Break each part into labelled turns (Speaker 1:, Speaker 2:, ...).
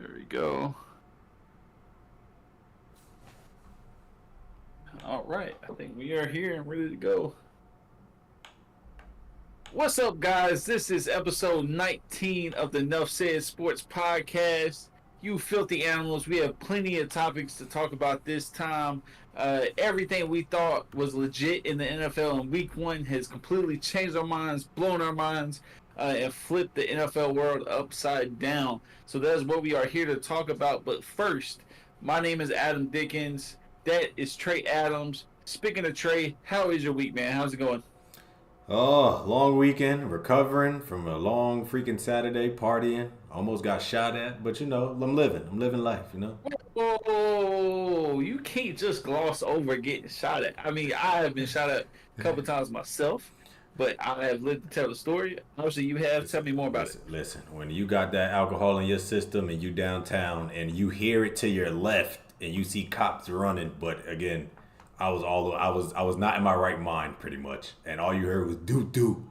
Speaker 1: There we go. All right. I think we are here and ready to go. What's up, guys? This is episode 19 of the Nuff Said Sports Podcast. You filthy animals, we have plenty of topics to talk about this time. Everything we thought was legit in the NFL in week one has completely changed our minds, blown our minds, and flipped the NFL world upside down. So that's what we are here to talk about. But first, my name is Adam Dickens. That is Trey Adams. Speaking of Trey, how is your week, man? How's it going?
Speaker 2: Oh, long weekend, recovering from a long freaking Saturday partying. Almost got shot at, but I'm living. I'm living life.
Speaker 1: Whoa, you can't just gloss over getting shot at. I mean, I have been shot at a couple times myself, but I have lived to tell the story. Obviously, you have. Tell
Speaker 2: Listen,
Speaker 1: me more about it.
Speaker 2: listen. When you got that alcohol in your system and you downtown and you hear it to your left and you see cops running, but again, I was not in my right mind pretty much, and all you heard was doo doo,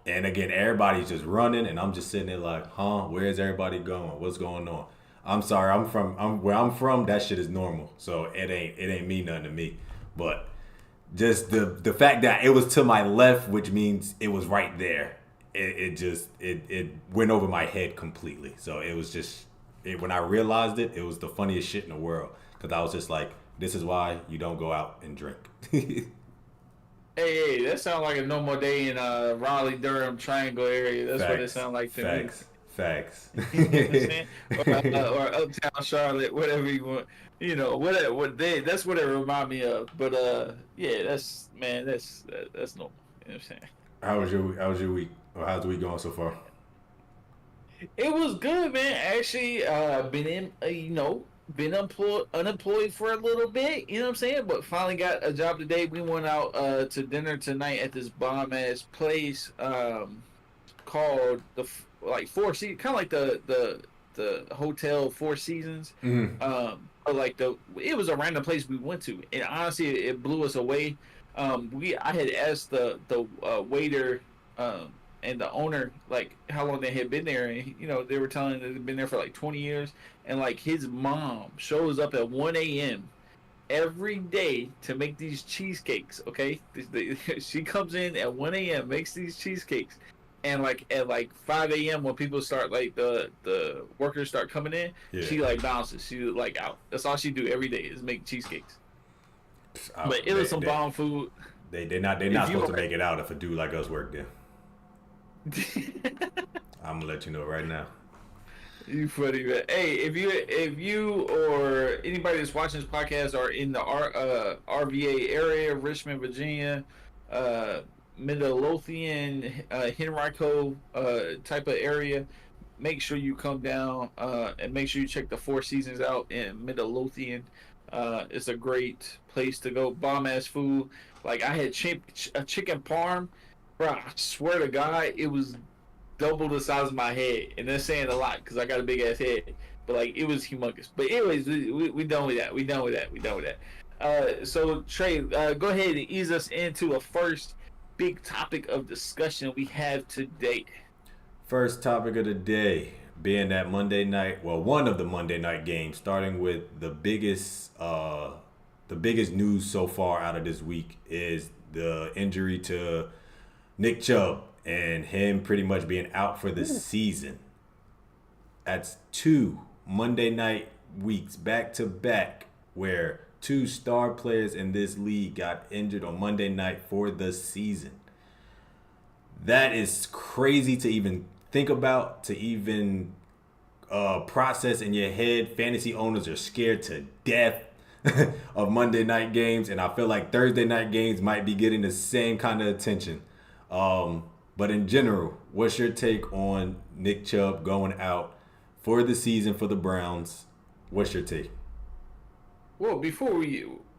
Speaker 2: and again everybody's just running, and I'm just sitting there like, huh? Where's everybody going? What's going on? I'm sorry, I'm where I'm from. That shit is normal, so it ain't mean nothing to me, but just the fact that it was to my left, which means it was right there. It went over my head completely. So it was just when I realized it, it was the funniest shit in the world because I was just like, this is why you don't go out and drink.
Speaker 1: Hey, that sounds like a normal day in Raleigh, Durham Triangle area. That's what it
Speaker 2: Facts,
Speaker 1: sounds like to me.
Speaker 2: facts.
Speaker 1: You know what I'm saying? Or Uptown Charlotte, whatever you want. You know, what they that's what it remind me of. But yeah, that's man, that's normal. You know what I'm saying?
Speaker 2: How was your week? Or how's the week going so far?
Speaker 1: It was good, man. Actually, been in, been unemployed for a little bit. You know what I'm saying? But finally got a job today. We went out to dinner tonight at this bomb ass place called like Four Seasons, kind of like the hotel Four Seasons.
Speaker 2: Mm.
Speaker 1: But like it was a random place we went to, and honestly, it blew us away. I had asked the waiter. And the owner like how long they had been there, and they were telling they've been there for like 20 years, and like his mom shows up at 1 a.m. every day to make these cheesecakes. Okay, she comes in at 1 a.m., makes these cheesecakes, and like at like 5 a.m. when people start, like the workers start coming in,
Speaker 2: Yeah.
Speaker 1: she like bounces, she like out. That's all she do every day is make cheesecakes.
Speaker 2: I,
Speaker 1: But it was
Speaker 2: they,
Speaker 1: some
Speaker 2: they,
Speaker 1: bomb food.
Speaker 2: they're
Speaker 1: If
Speaker 2: not
Speaker 1: you
Speaker 2: supposed to
Speaker 1: are
Speaker 2: make it out if a dude like us worked there. I'm gonna let you know right now.
Speaker 1: You funny, man. Hey, if you or anybody that's watching this podcast are in the RVA area, Richmond, Virginia, uh, Midlothian, Henrico type of area, make sure you come down and make sure you check the Four Seasons out in Midlothian. It's a great place to go. Bomb ass food. Like I had a chicken parm, bro. I swear to God, it was double the size of my head, and that's saying a lot because I got a big ass head. But like it was humongous. But anyways, we done with that. We done with that. We done with that. So Trey, go ahead and ease us into a first big topic of discussion we have today.
Speaker 2: First topic of the day being that Monday night, well, one of the Monday night games, starting with the biggest news so far out of this week is the injury to Nick Chubb and him pretty much being out for the season. That's two Monday night weeks back to back where two star players in this league got injured on Monday night for the season. That is crazy to even think about, to even process in your head. Fantasy owners are scared to death of Monday night games, and I feel like Thursday night games might be getting the same kind of attention. But in general, what's your take on Nick Chubb going out for the season for the Browns? What's your take?
Speaker 1: Well, before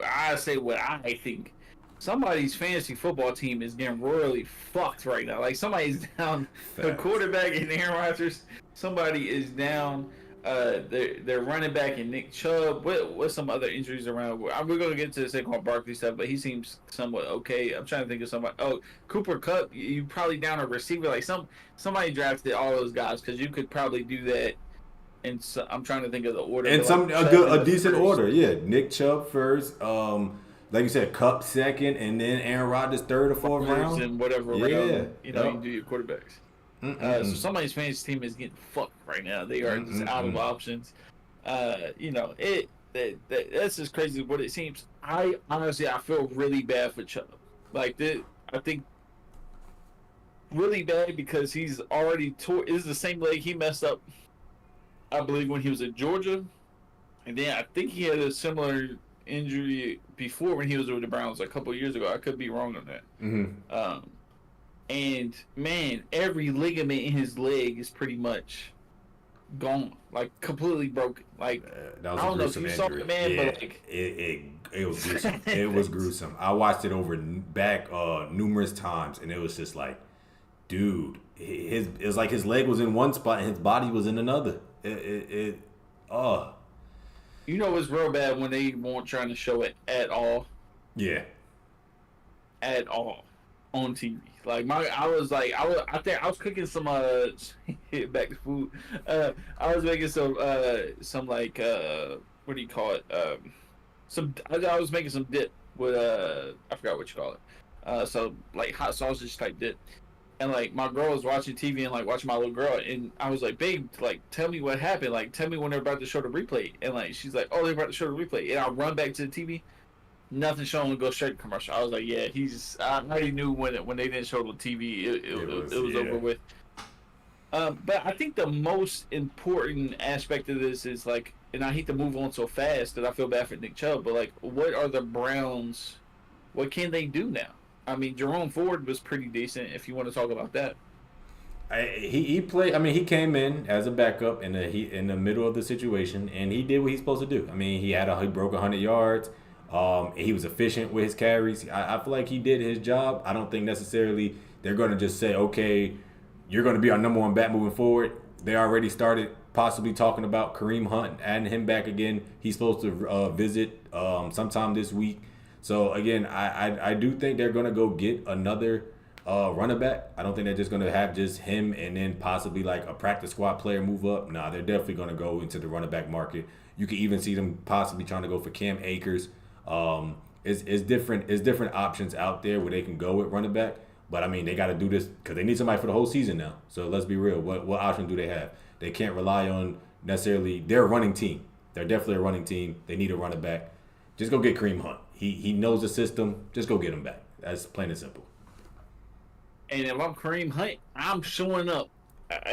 Speaker 1: I say what I think. Somebody's fantasy football team is getting royally fucked right now. Like somebody's down the
Speaker 2: Facts.
Speaker 1: quarterback in Aaron Rodgers. Somebody is down their running back in Nick Chubb. What's some other injuries around? We're gonna get to the Saquon Barkley stuff, but he seems somewhat okay. I'm trying to think of somebody. Oh, Cooper Cup. You probably down a receiver. Like somebody drafted all those guys because you could probably do that and so, I'm trying to think of the order.
Speaker 2: And
Speaker 1: but
Speaker 2: some
Speaker 1: like Chubb
Speaker 2: a
Speaker 1: in the
Speaker 2: decent
Speaker 1: first.
Speaker 2: order, yeah. Nick Chubb first, like you said, Cup second, and then Aaron Rodgers third or fourth
Speaker 1: Rodgers
Speaker 2: round.
Speaker 1: and whatever
Speaker 2: Yeah,
Speaker 1: round you
Speaker 2: yep.
Speaker 1: do your quarterbacks. So
Speaker 2: Mm-mm-mm.
Speaker 1: somebody's fantasy team is getting fucked right now. They are just out of
Speaker 2: Mm-mm-mm.
Speaker 1: options. That's just crazy what it seems. I honestly I feel really bad for Chubb. Like this, I think really bad because he's already tore. Is the same leg he messed up, I believe, when he was at Georgia, and then I think he had a similar injury before when he was with the Browns a couple of years ago. I could be wrong on that.
Speaker 2: Mm-hmm.
Speaker 1: Um, and man, every ligament in his leg is pretty much gone, like completely broken. Like
Speaker 2: That was
Speaker 1: I
Speaker 2: a
Speaker 1: don't know if
Speaker 2: gruesome
Speaker 1: you saw
Speaker 2: injury.
Speaker 1: it, man,
Speaker 2: Yeah,
Speaker 1: but like
Speaker 2: it was gruesome. It was gruesome. I watched it over back numerous times, and it was just like, dude, it was like his leg was in one spot and his body was in another. Oh
Speaker 1: you know it's real bad when they weren't trying to show it
Speaker 2: yeah.
Speaker 1: at all on TV. Like I think I was cooking some back to food. I was making some like what do you call it? I was making some dip with I forgot what you call it. So like hot sausage type dip. And like my girl was watching TV and like watching my little girl, and I was like, "Babe, like tell me what happened. Like tell me when they're about to show the replay." And like she's like, "Oh, they're about to show the replay." And I run back to the TV, nothing showing, go straight to commercial. I was like, "Yeah, he's." I already knew when they didn't show the TV, it was
Speaker 2: Yeah.
Speaker 1: over with. But I think the most important aspect of this is like, and I hate to move on so fast that I feel bad for Nick Chubb, but like, what are the Browns? What can they do now? I mean, Jerome Ford was pretty decent. If you want to talk about that,
Speaker 2: He played. I mean, he came in as a backup in the middle of the situation, and he did what he's supposed to do. I mean, he broke 100 yards. He was efficient with his carries. I feel like he did his job. I don't think necessarily they're going to just say, okay, you're going to be our number one bat moving forward. They already started possibly talking about Kareem Hunt, adding him back again. He's supposed to visit sometime this week. So again, I do think they're going to go get another running back. I don't think they're just going to have just him and then possibly like a practice squad player move up. Nah, they're definitely going to go into the running back market. You could even see them possibly trying to go for Cam Akers. It's different options out there where they can go with running back. But I mean, they got to do this because they need somebody for the whole season now. So let's be real. What option do they have? They can't rely on necessarily their running team. They're definitely a running team. They need a running back. Just go get Kareem Hunt. He knows the system. Just go get him back. That's plain and simple.
Speaker 1: and if I'm Kareem Hunt, I'm showing up.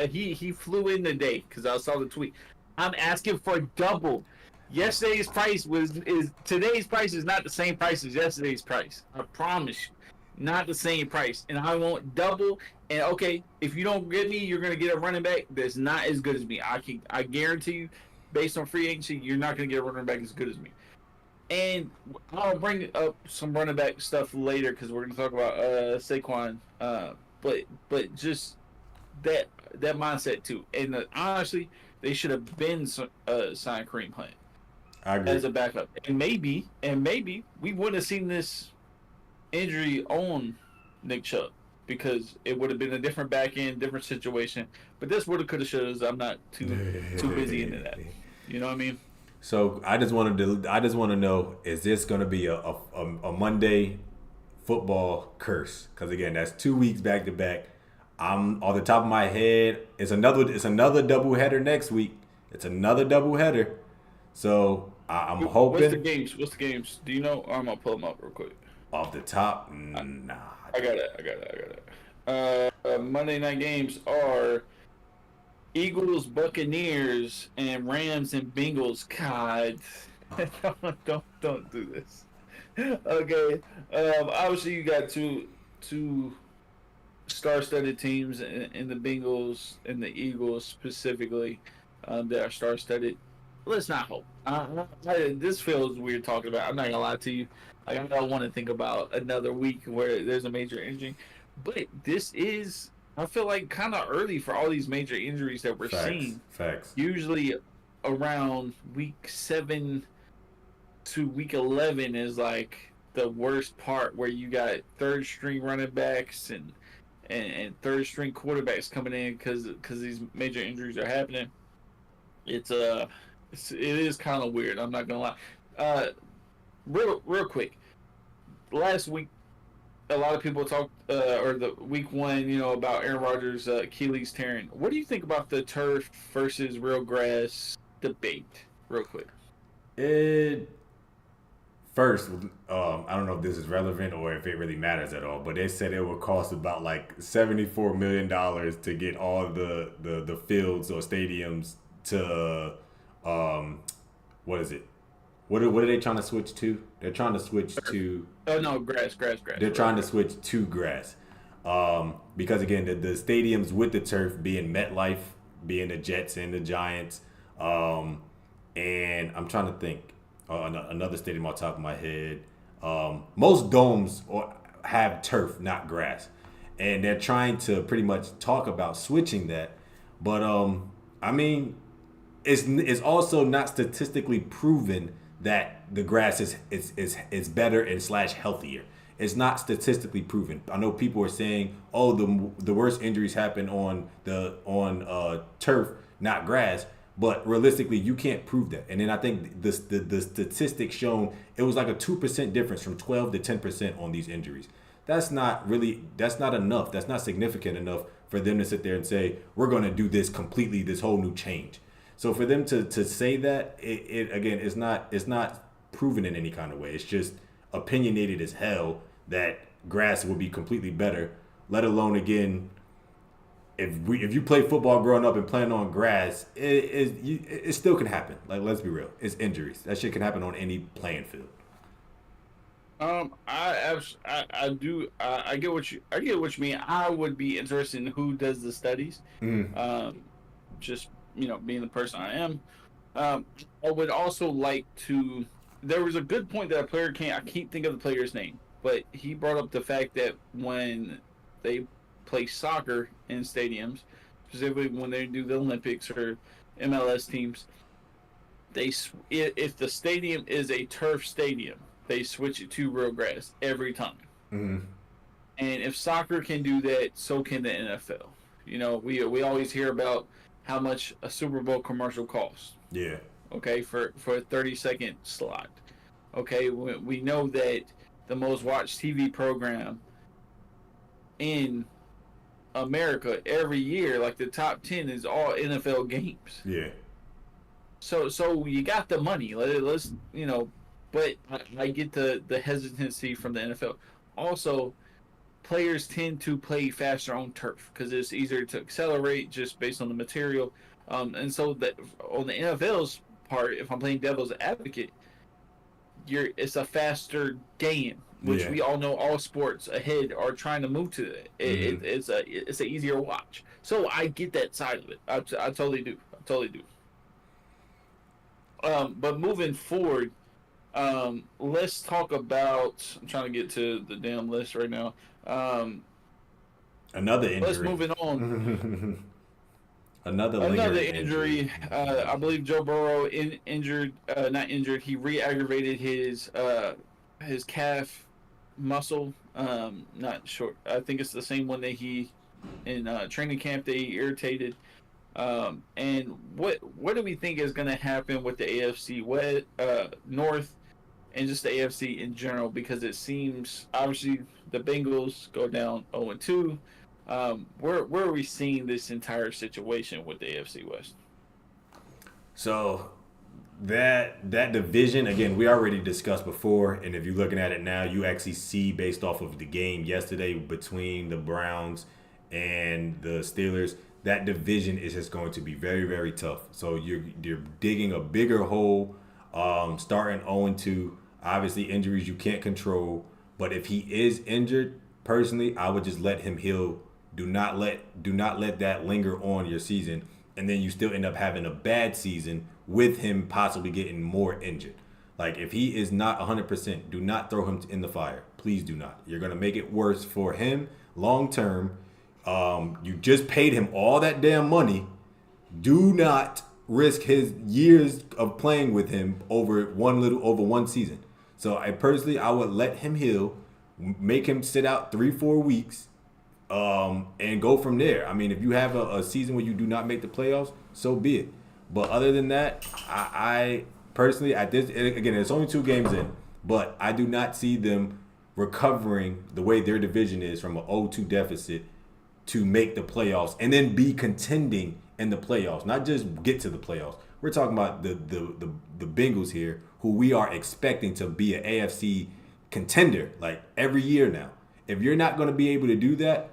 Speaker 1: He flew in today because I saw the tweet. I'm asking for double. Yesterday's price is today's price is not the same price as yesterday's price. I promise you, not the same price. And I want double. And okay, if you don't get me, you're gonna get a running back that's not as good as me. I guarantee you, based on free agency, you're not gonna get a running back as good as me. And I'll bring up some running back stuff later because we're gonna talk about Saquon. But just that mindset too. And honestly, they should have been signed Kareem Hunt
Speaker 2: I agree.
Speaker 1: as a backup. And maybe we wouldn't have seen this injury on Nick Chubb because it would have been a different back end, different situation. But this would have, could have, should have. I'm not too busy into that. You know what I mean?
Speaker 2: So I just want to know, is this going to be a Monday football curse? Because again, that's 2 weeks back to back. I'm on the top of my head. It's another doubleheader next week. It's another doubleheader. So I'm hoping.
Speaker 1: What's the games? Do you know? I'm gonna pull them up real quick.
Speaker 2: Off the top, nah.
Speaker 1: I got it. Monday night games are Eagles, Buccaneers, and Rams and Bengals. God, don't do this. Okay. Obviously you got two star-studded teams in the Bengals and the Eagles specifically that are star-studded. Let's not hope. This feels weird talking about. I'm not gonna lie to you. Like, I don't want to think about another week where there's a major injury, but this is. I feel like kind of early for all these major injuries that we're seeing.
Speaker 2: Facts.
Speaker 1: Usually, around week 7 to week 11 is like the worst part where you got third string running backs and third string quarterbacks coming in because these major injuries are happening. It's it is kind of weird. I'm not gonna lie. Uh, real quick. Last week, a lot of people talked, or the week one, about Aaron Rodgers' Achilles tearing. What do you think about the turf versus real grass debate? Real quick.
Speaker 2: It first, I don't know if this is relevant or if it really matters at all, but they said it would cost about like $74 million to get all the fields or stadiums to what is it? What are they trying to switch to? They're trying to switch to.
Speaker 1: Oh no, grass.
Speaker 2: They're
Speaker 1: Real
Speaker 2: trying to
Speaker 1: quick.
Speaker 2: switch to grass. Because again, the stadiums with the turf being MetLife, being the Jets and the Giants, and I'm trying to think another stadium on top of my head. Most domes have turf, not grass, and they're trying to pretty much talk about switching that. But I mean, it's also not statistically proven that the grass is better and slash healthier. It's not statistically proven. I know people are saying, "Oh, the worst injuries happen on turf, not grass." But realistically, you can't prove that. And then I think the statistics shown it was like a 2% difference from 12 to 10% on these injuries. That's not enough. That's not significant enough for them to sit there and say we're going to do this completely, this whole new change. So for them to say that, it again, it's not proven in any kind of way. It's just opinionated as hell that grass would be completely better. Let alone again, if you play football growing up and playing on grass, it still can happen. Like let's be real, it's injuries. That shit can happen on any playing field.
Speaker 1: I get what you mean. I would be interested in who does the studies.
Speaker 2: Mm.
Speaker 1: Um, just being the person I am. I would also like to. There was a good point that a player can't. I can't think of the player's name, but he brought up the fact that when they play soccer in stadiums, specifically when they do the Olympics or MLS teams, if the stadium is a turf stadium, they switch it to real grass every time.
Speaker 2: Mm.
Speaker 1: And if soccer can do that, so can the NFL. We always hear about how much a Super Bowl commercial costs.
Speaker 2: Yeah.
Speaker 1: Okay, for a 30-second slot. Okay, we know that the most watched TV program in America every year, like the top 10, is all NFL games.
Speaker 2: Yeah.
Speaker 1: So you got the money. Let's but I get the hesitancy from the NFL. Also, players tend to play faster on turf because it's easier to accelerate just based on the material. And so that on the NFL's part, if I'm playing devil's advocate, it's a faster game, which
Speaker 2: Yeah.
Speaker 1: we all know all sports ahead are trying to move to.
Speaker 2: Mm-hmm.
Speaker 1: It's an easier watch. So I get that side of it. I totally do. I totally do. But moving forward, let's talk about. I'm trying to get to the damn list right now.
Speaker 2: Another
Speaker 1: Let's
Speaker 2: injury.
Speaker 1: move it on.
Speaker 2: Another
Speaker 1: Another
Speaker 2: lingering injury.
Speaker 1: injury. I believe Joe Burrow injured, not injured. He re-aggravated his calf muscle. Not sure. I think it's the same one that he in training camp they irritated. And what do we think is going to happen with the AFC West, North, and just the AFC in general? Because it seems obviously the Bengals go down 0-2. Where are we seeing this entire situation with the AFC West?
Speaker 2: So that division again, we already discussed before, and if you're looking at it now, you actually see based off of the game yesterday between the Browns and the Steelers, that division is just going to be very very tough. So you're digging a bigger hole, starting 0-2. Obviously, injuries you can't control, but if he is injured, personally, I would just let him heal. Do not let that linger on your season, and then you still end up having a bad season with him possibly getting more injured. Like if he is not 100%, do not throw him in the fire. Please do not. You're gonna make it worse for him long term. You just paid him all that damn money. Do not risk his years of playing with him over one season. So I would let him heal, make him sit out 3-4 weeks, and go from there. I mean, if you have a season where you do not make the playoffs, so be it. But other than that, I personally at this again, it's only 2 games in, but I do not see them recovering the way their division is from an 0-2 deficit to make the playoffs and then be contending in the playoffs, not just get to the playoffs. We're talking about the Bengals here, who we are expecting to be an AFC contender like every year now. If you're not going to be able to do that,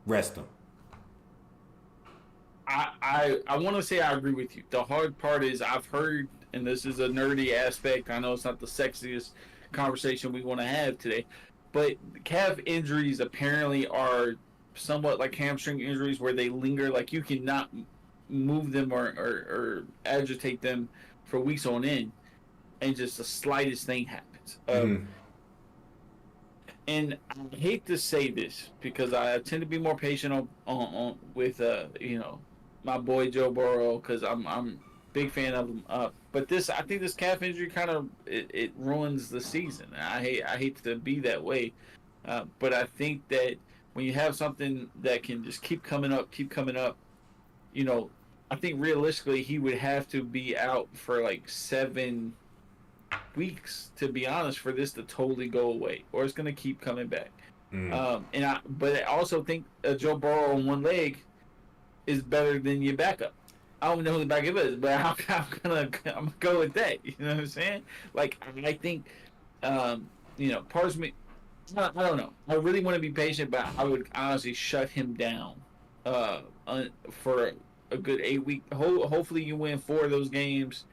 Speaker 2: rest them.
Speaker 1: I want to say I agree with you. The hard part is I've heard, and this is a nerdy aspect. I know it's not the sexiest conversation we want to have today, but calf injuries apparently are somewhat like hamstring injuries where they linger. Like you cannot move them or agitate them for weeks on end, and just the slightest thing happens. And I hate to say this because I tend to be more patient on with my boy Joe Burrow because I'm big fan of him. But I think this calf injury kind of it ruins the season. I hate to be that way, but I think that when you have something that can just keep coming up, I think realistically he would have to be out for like 7 weeks, to be honest, for this to totally go away, or it's going to keep coming back. But I also think Joe Burrow on one leg is better than your backup. I don't know who the backup is, but I'm gonna go with that. You know what I'm saying? Like I think, parts of me, I don't know. I really want to be patient, but I would honestly shut him down for a good 8 week. Hopefully, you win 4 of those games.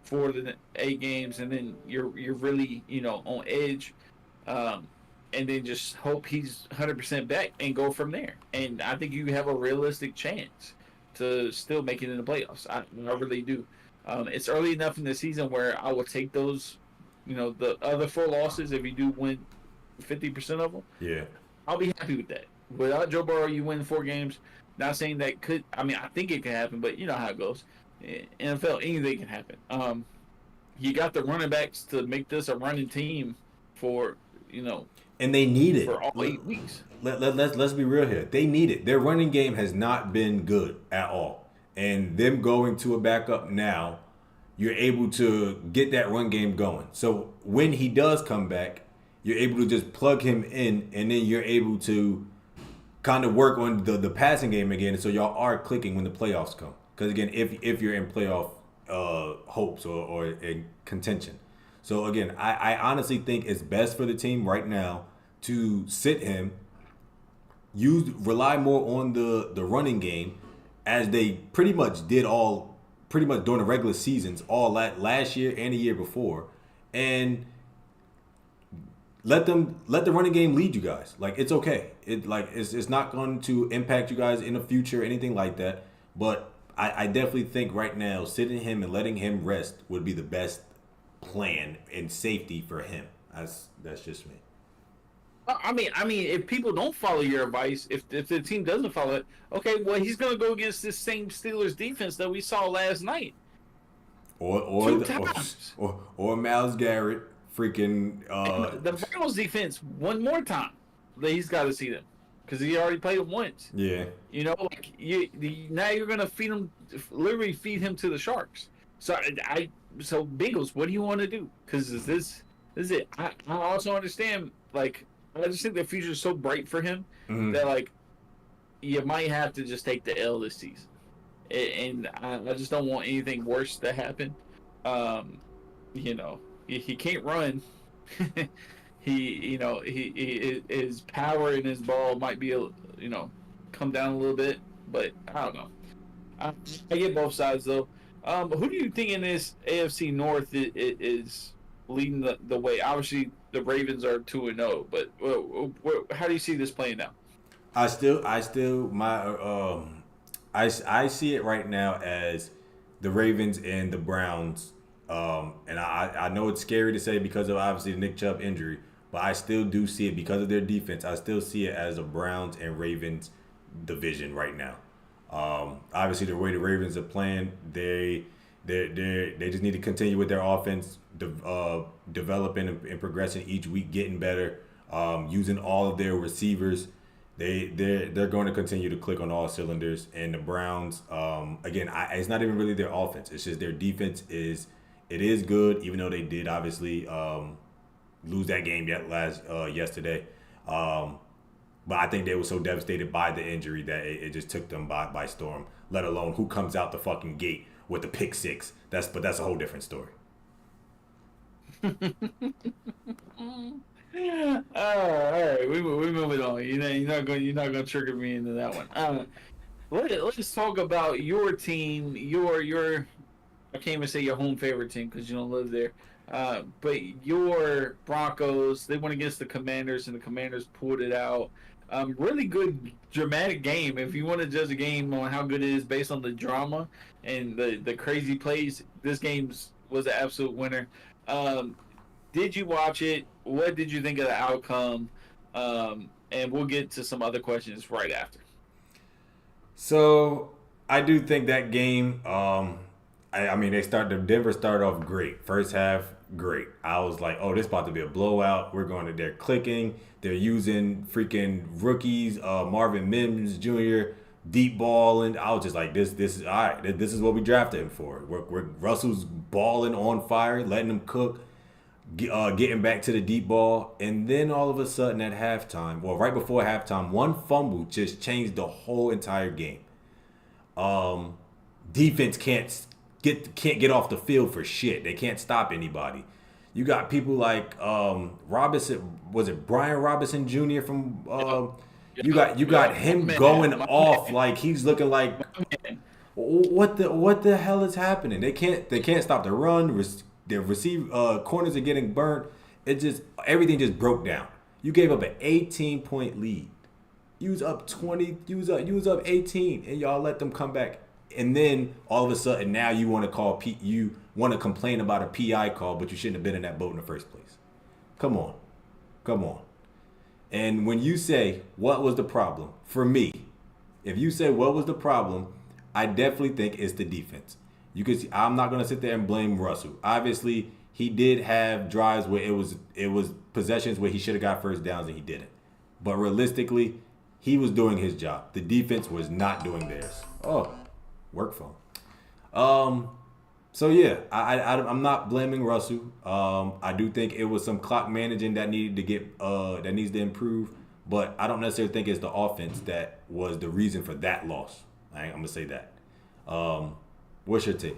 Speaker 1: 4 of the 8 games, and then you're really on edge, and then just hope he's 100% back and go from there. And I think you have a realistic chance to still make it in the playoffs. I really do. It's early enough in the season where I will take those, the other 4 losses if you do win 50% of them.
Speaker 2: Yeah,
Speaker 1: I'll be happy with that. Without Joe Burrow, you win 4 games. Not saying that could. I mean, I think it can happen, but you know how it goes. NFL, anything can happen. You got the running backs to make this a running team for
Speaker 2: and they need it
Speaker 1: for all 8 weeks.
Speaker 2: Let's be real here. They need it. Their running game has not been good at all, and them going to a backup now, you're able to get that run game going. So when he does come back, you're able to just plug him in, and then you're able to kind of work on the passing game again. So y'all are clicking when the playoffs come. Because again, if you're in playoff hopes or in contention. So again, I honestly think it's best for the team right now to sit him, rely more on the running game, as they pretty much did during the regular seasons, all last year and the year before, and let the running game lead you guys. Like it's okay. It's not going to impact you guys in the future or anything like that. But I definitely think right now sitting him and letting him rest would be the best plan and safety for him. That's just me.
Speaker 1: I mean, if people don't follow your advice, if the team doesn't follow it, okay, well he's gonna go against this same Steelers defense that we saw last night.
Speaker 2: Or Myles Garrett, freaking
Speaker 1: the Browns defense one more time. He's got to see them. Because he already played it once.
Speaker 2: Yeah.
Speaker 1: Now you're gonna literally feed him to the sharks. So so Bengals, what do you want to do? Because this is it. I also understand. Like I just think the future is so bright for him that you might have to just take the L this season. And I just don't want anything worse to happen. He can't run. His power in his ball might be come down a little bit, but I don't know. I get both sides though. Who do you think in this AFC North is leading the way? Obviously, the Ravens are 2-0, but how do you see this playing out?
Speaker 2: I see it right now as the Ravens and the Browns. And I know it's scary to say because of obviously the Nick Chubb injury, but I still do see it because of their defense. I still see it as a Browns and Ravens division right now. Obviously, the way the Ravens are playing, they just need to continue with their offense, developing and progressing each week, getting better, using all of their receivers. They're going to continue to click on all cylinders. And the Browns, again, it's not even really their offense. It's just their defense is good, even though they did obviously lose that game yesterday. But I think they were so devastated by the injury that it just took them by storm. Let alone who comes out the fucking gate with the pick six. That's a whole different story.
Speaker 1: All right, we moving on. You're not gonna trigger me into that one. Let's talk about your team. Your I can't even say your home favorite team because you don't live there. But your Broncos, they went against the Commanders, and the Commanders pulled it out. Really good dramatic game. If you want to judge a game on how good it is based on the drama and the crazy plays, this game was an absolute winner. Did you watch it? What did you think of the outcome? And we'll get to some other questions right after.
Speaker 2: So I do think that game. I mean, Denver started off great. First half, great. I was like, oh, this about to be a blowout. They're clicking. They're using freaking rookies, Marvin Mims Jr., deep ball, and I was just like, this is all right. This is what we drafted him for. Russell's balling on fire, letting him cook, getting back to the deep ball, and then all of a sudden at halftime, right before halftime, one fumble just changed the whole entire game. Defense can't get off the field for shit. They can't stop anybody. You got people like Robinson. Was it Brian Robinson Jr. from? You got him going off like he's looking like. What the hell is happening? They can't stop the run. Their corners are getting burnt. Everything just broke down. You gave up an 18-point lead. You was up 20. You was up 18, and y'all let them come back. And then all of a sudden, now you want to complain about a PI call, but you shouldn't have been in that boat in the first place. Come on. And when you say what was the problem, for me, if you say what was the problem, I definitely think it's the defense. You could see, I'm not gonna sit there and blame Russell. Obviously, he did have drives where it was possessions where he should have got first downs and he didn't. But realistically, he was doing his job. The defense was not doing theirs. Oh. Work phone. So yeah, I'm not blaming Russell. I do think it was some clock managing that needs to improve, but I don't necessarily think it's the offense that was the reason for that loss. I'm gonna say that. What's your take?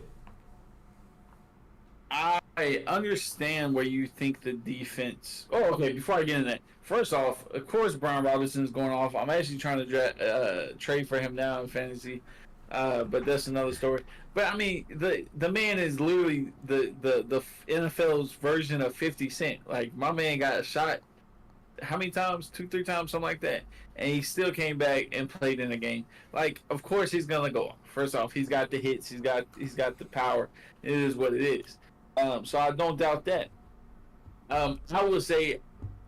Speaker 1: I understand where you think the defense. Oh, okay. Before I get into that, first off, of course, Brian Robinson's going off. I'm actually trying to trade for him now in fantasy. But that's another story. But I mean, the man is literally the NFL's version of 50 Cent. Like, my man got shot how many times? 2-3 times, something like that, and he still came back and played in the game. Like, of course he's gonna go. First off, he's got the hits. He's got the power. It is what it is. So I don't doubt that. I would say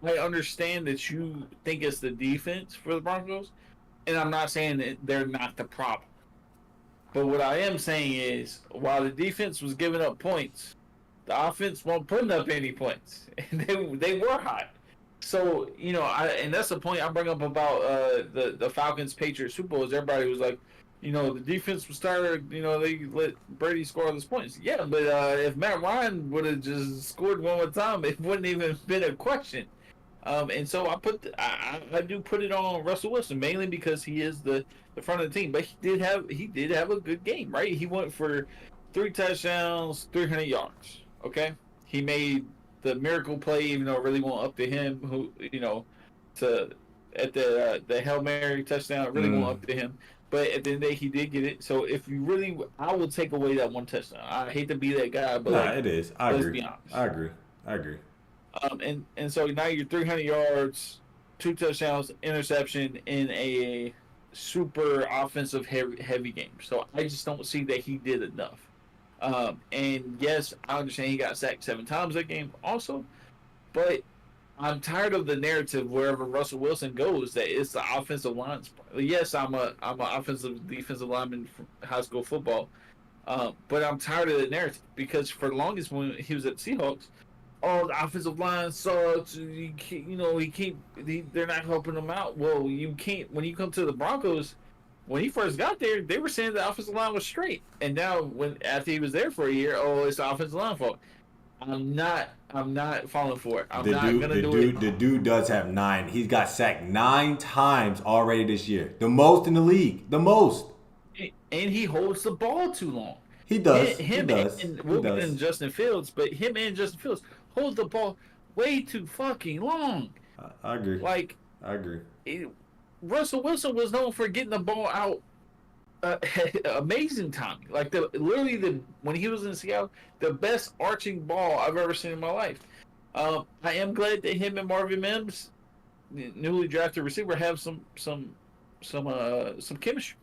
Speaker 1: I understand that you think it's the defense for the Broncos, and I'm not saying that they're not the problem. But what I am saying is, while the defense was giving up points, the offense wasn't putting up any points. And they were hot. So, and that's the point I bring up about the Falcons-Patriots Super Bowl is everybody was like, the defense was started, they let Brady score all those points. Yeah, but if Matt Ryan would have just scored one more time, it wouldn't even been a question. And so I do put it on Russell Wilson, mainly because he is the front of the team. But he did have a good game, right? He went for 3 touchdowns, 300 yards. Okay, he made the miracle play, even though it really went up to him. At the Hail Mary touchdown, it really went up to him. But at the end of the day, he did get it. So I will take away that one touchdown. I hate to be that guy, but
Speaker 2: it is.
Speaker 1: Let's be honest.
Speaker 2: I agree.
Speaker 1: And so now you're 300 yards, 2 touchdowns, interception in a super offensive heavy game. So I just don't see that he did enough. And yes, I understand he got sacked 7 times that game also, but I'm tired of the narrative wherever Russell Wilson goes that it's the offensive line. Yes, I'm a offensive defensive lineman from high school football, but I'm tired of the narrative because for the longest when he was at the Seahawks, oh, the offensive line sucks. They're not helping him out. Well, you can't. When you come to the Broncos, when he first got there, they were saying the offensive line was straight, and now after he was there for a year, oh, it's the offensive line fault. I'm not falling for it. I'm not gonna do it.
Speaker 2: The dude does have 9. He's got sacked 9 times already this year. The most in the league. The most.
Speaker 1: And he holds the ball too long.
Speaker 2: He does.
Speaker 1: We'll get in Justin Fields, but him and Justin Fields hold the ball way too fucking long.
Speaker 2: I agree.
Speaker 1: Like,
Speaker 2: I agree.
Speaker 1: Russell Wilson was known for getting the ball out amazing timing. Like when he was in Seattle, the best arching ball I've ever seen in my life. I am glad that him and Marvin Mims, the newly drafted receiver, have some chemistry.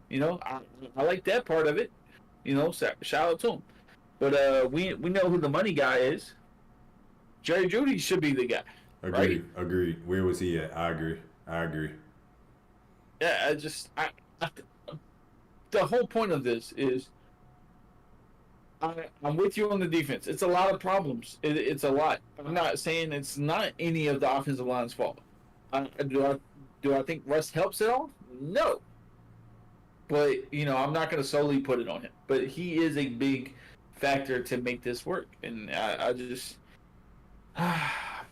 Speaker 1: You know, I like that part of it. You know, shout out to him. But we know who the money guy is. Jerry Jeudy should be the guy.
Speaker 2: Agreed. Where was he at? I agree.
Speaker 1: Yeah, the whole point of this is I'm with you on the defense. It's a lot of problems. It's a lot. I'm not saying it's not any of the offensive line's fault. Do I think Russ helps at all? No. But, I'm not going to solely put it on him. But he is a big factor to make this work. And I just... we're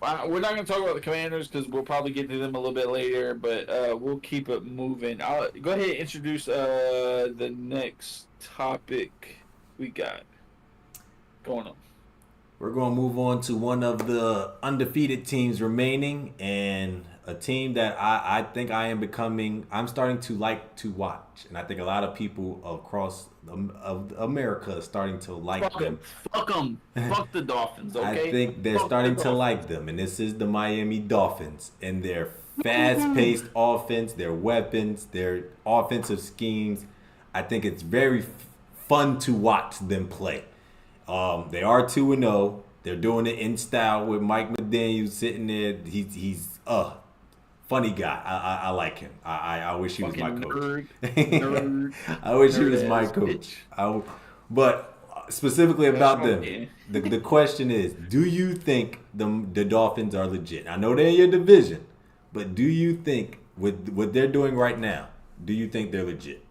Speaker 1: not going to talk about the Commanders because we'll probably get to them a little bit later. But we'll keep it moving. I'll go ahead and introduce the next topic we got going on.
Speaker 2: We're going to move on to one of the undefeated teams remaining, and a team that I think I'm starting to like to watch. And I think a lot of people across America are starting to like them.
Speaker 1: Fuck them. Fuck the Dolphins, okay?
Speaker 2: I think they're starting to like them. And this is the Miami Dolphins and their fast-paced offense, their weapons, their offensive schemes. I think it's very fun to watch them play. They are 2-0. They're doing it in style with Mike McDaniel sitting there. He's funny guy. I like him. I wish he was my coach.
Speaker 1: Nerd.
Speaker 2: I wish he was my coach. But specifically about them, the question is, do you think the Dolphins are legit? I know they're in your division, but do you think with what they're doing right now, do you think they're legit?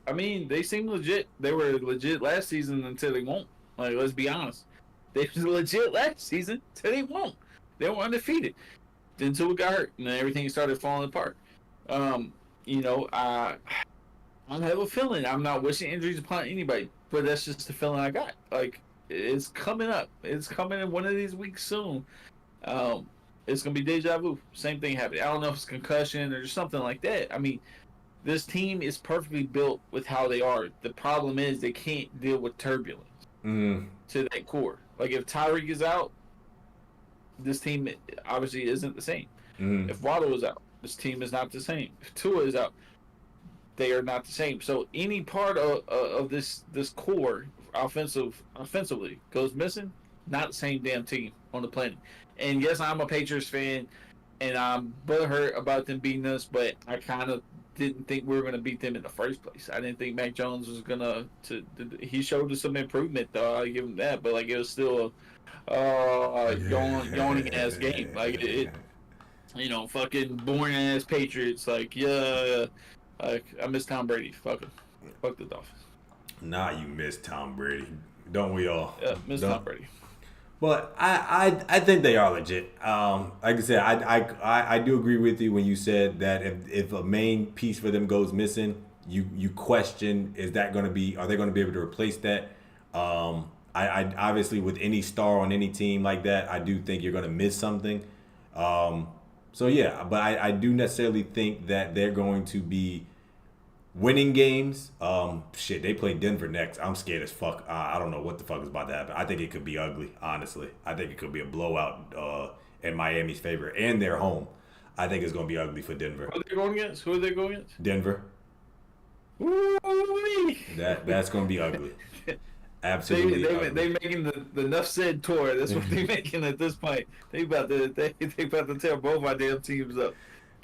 Speaker 1: I mean, they seem legit. They were legit last season until they won't. Like, let's be honest. They were legit last season until they won't. They were undefeated until we got hurt, and then everything started falling apart. I have a feeling. I'm not wishing injuries upon anybody, but that's just the feeling I got. Like, it's coming up. It's coming in one of these weeks soon. It's going to be deja vu. Same thing happened. I don't know if it's concussion or just something like that. I mean, this team is perfectly built with how they are. The problem is they can't deal with turbulence to that core. Like, if Tyreek is out, this team obviously isn't the same. If Waddle is out, this team is not the same. If Tua is out, they are not the same. So any part of this core offensively goes missing, not the same damn team on the planet. And yes, I'm a Patriots fan, and I'm butthurt about them beating us, but I kind of didn't think we were going to beat them in the first place. I didn't think Mac Jones was going to he showed us some improvement, though. I'll give him that, but like it was still yawning ass game. Like it fucking boring ass Patriots. Like, like I miss Tom Brady. Fuck him. Fuck the Dolphins.
Speaker 2: Nah, you miss Tom Brady. Don't we all?
Speaker 1: Yeah, miss Tom Brady.
Speaker 2: But I think they are legit. Like I said, I do agree with you when you said that if a main piece for them goes missing, you question, are they going to be able to replace that? I obviously, with any star on any team like that, I do think you're going to miss something. So yeah, but I do necessarily think that they're going to be winning games. They play Denver next. I'm scared as fuck. I don't know what the fuck is about to happen. I think it could be ugly, honestly. I think it could be a blowout in Miami's favor, and they're home. I think it's going to be ugly for Denver.
Speaker 1: Who are they going against?
Speaker 2: Denver.
Speaker 1: Woo-wee.
Speaker 2: That's going to be ugly. Absolutely.
Speaker 1: They making the Enough Said tour. That's what they're making at this point. They about to tear both our damn teams up.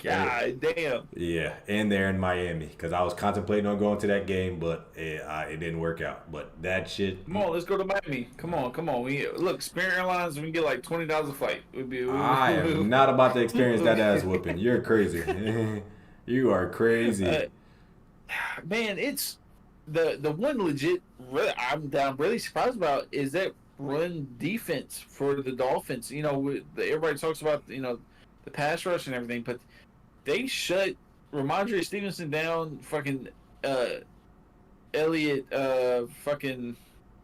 Speaker 1: God damn.
Speaker 2: Yeah, and they're in Miami because I was contemplating on going to that game, but it didn't work out. But that shit,
Speaker 1: Come on, let's go to Miami. Come on. We look Spirit Airlines. We can get like $20 a flight.
Speaker 2: I am not about to experience that ass whooping. You're crazy. You are crazy.
Speaker 1: Man, it's the one legit. I'm really surprised about is that run defense for the Dolphins. You know, everybody talks about the pass rush and everything, but they shut Ramondre Stevenson down. Fucking Elliott. Fucking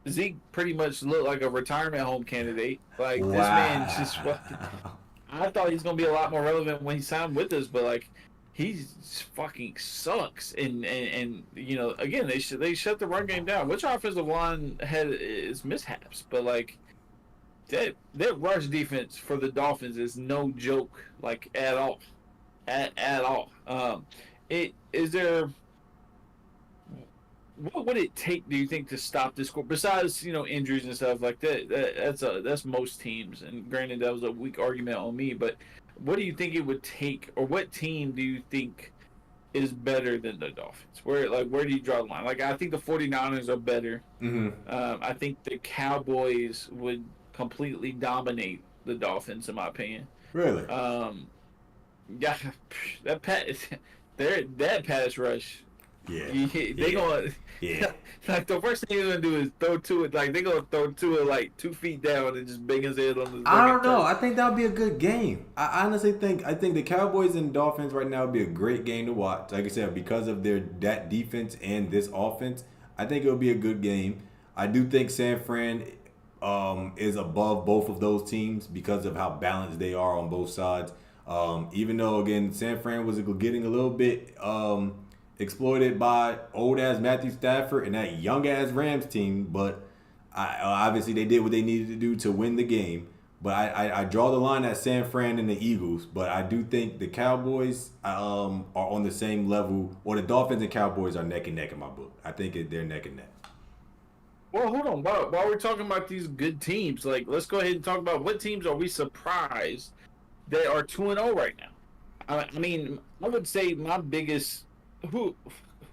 Speaker 1: Zeke pretty much looked like a retirement home candidate. Like
Speaker 2: Wow.
Speaker 1: this man just fucking. I thought he's gonna be a lot more relevant when he signed with us, but like he's fucking sucks. And again they shut the run game down. Which offensive line had its mishaps, but like that rush defense for the Dolphins is no joke, like at all, at all. It is there. What would it take, do you think, to stop this score? Besides, injuries and stuff like that. That's most teams. And granted, that was a weak argument on me. But what do you think it would take, or what team do you think is better than the Dolphins? Where do you draw the line? Like, I think the 49ers are better.
Speaker 2: Mm-hmm.
Speaker 1: I think the Cowboys would completely dominate the Dolphins, in my opinion.
Speaker 2: Really?
Speaker 1: Yeah, that pass rush.
Speaker 2: Yeah.
Speaker 1: They gonna like the first thing they're gonna do is throw to it. Like they gonna throw to it like 2 feet down and just bang his head on the.
Speaker 2: I don't know. I think that would be a good game. I honestly think the Cowboys and Dolphins right now would be a great game to watch. Like I said, because of that defense and this offense, I think it would be a good game. I do think San Fran is above both of those teams because of how balanced they are on both sides. Even though again San Fran was getting a little bit exploited by old ass Matthew Stafford and that young ass Rams team, but obviously they did what they needed to do to win the game. But I draw the line at San Fran and the Eagles, but I do think the Cowboys are on the same level, or the Dolphins and Cowboys are neck and neck in my book. I think they're neck and neck.
Speaker 1: Well, hold on. While we're talking about these good teams, like let's go ahead and talk about what teams are we surprised that are 2-0 right now. I mean, I would say my biggest. Who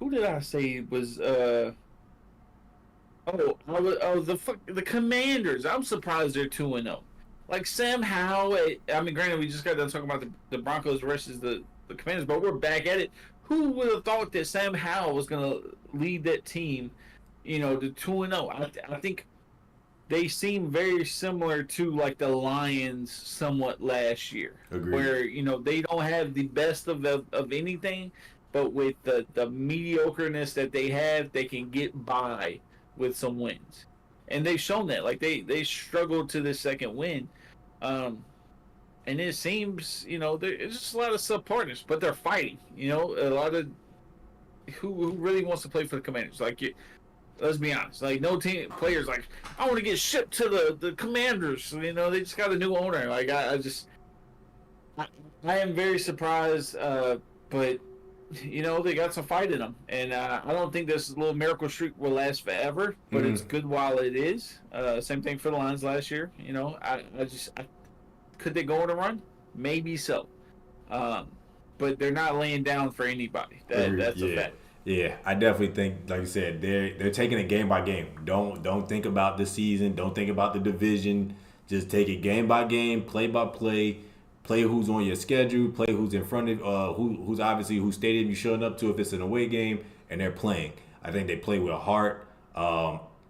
Speaker 1: did I say was the Commanders. I'm surprised they're 2-0. Like Sam Howell. I mean, granted, we just got done talking about the Broncos versus the Commanders, but we're back at it. Who would have thought that Sam Howell was gonna lead that team, to 2-0? I think they seem very similar to like the Lions somewhat last year.
Speaker 2: Agreed.
Speaker 1: Where they don't have the best of anything. But with the mediocreness that they have, they can get by with some wins. And they've shown that. Like, they struggled to the second win. And it seems, there's just a lot of sub-partners, but they're fighting. A lot of who really wants to play for the Commanders. Like, let's be honest. Like, no team players like, I want to get shipped to the Commanders. They just got a new owner. Like, I am very surprised, but... they got some fight in them, and I don't think this little miracle streak will last forever, but it's good while it is. Same thing for the Lions last year. Could they go on a run? Maybe so, but they're not laying down for anybody. That's a fact.
Speaker 2: Yeah, I definitely think, like you said, they're taking it game by game. Don't think about the season. Don't think about the division. Just take it game by game, play by play. Play who's on your schedule, play who's in front of who's obviously whose stadium you're showing up to if it's an away game, and they're playing. I think they play with heart.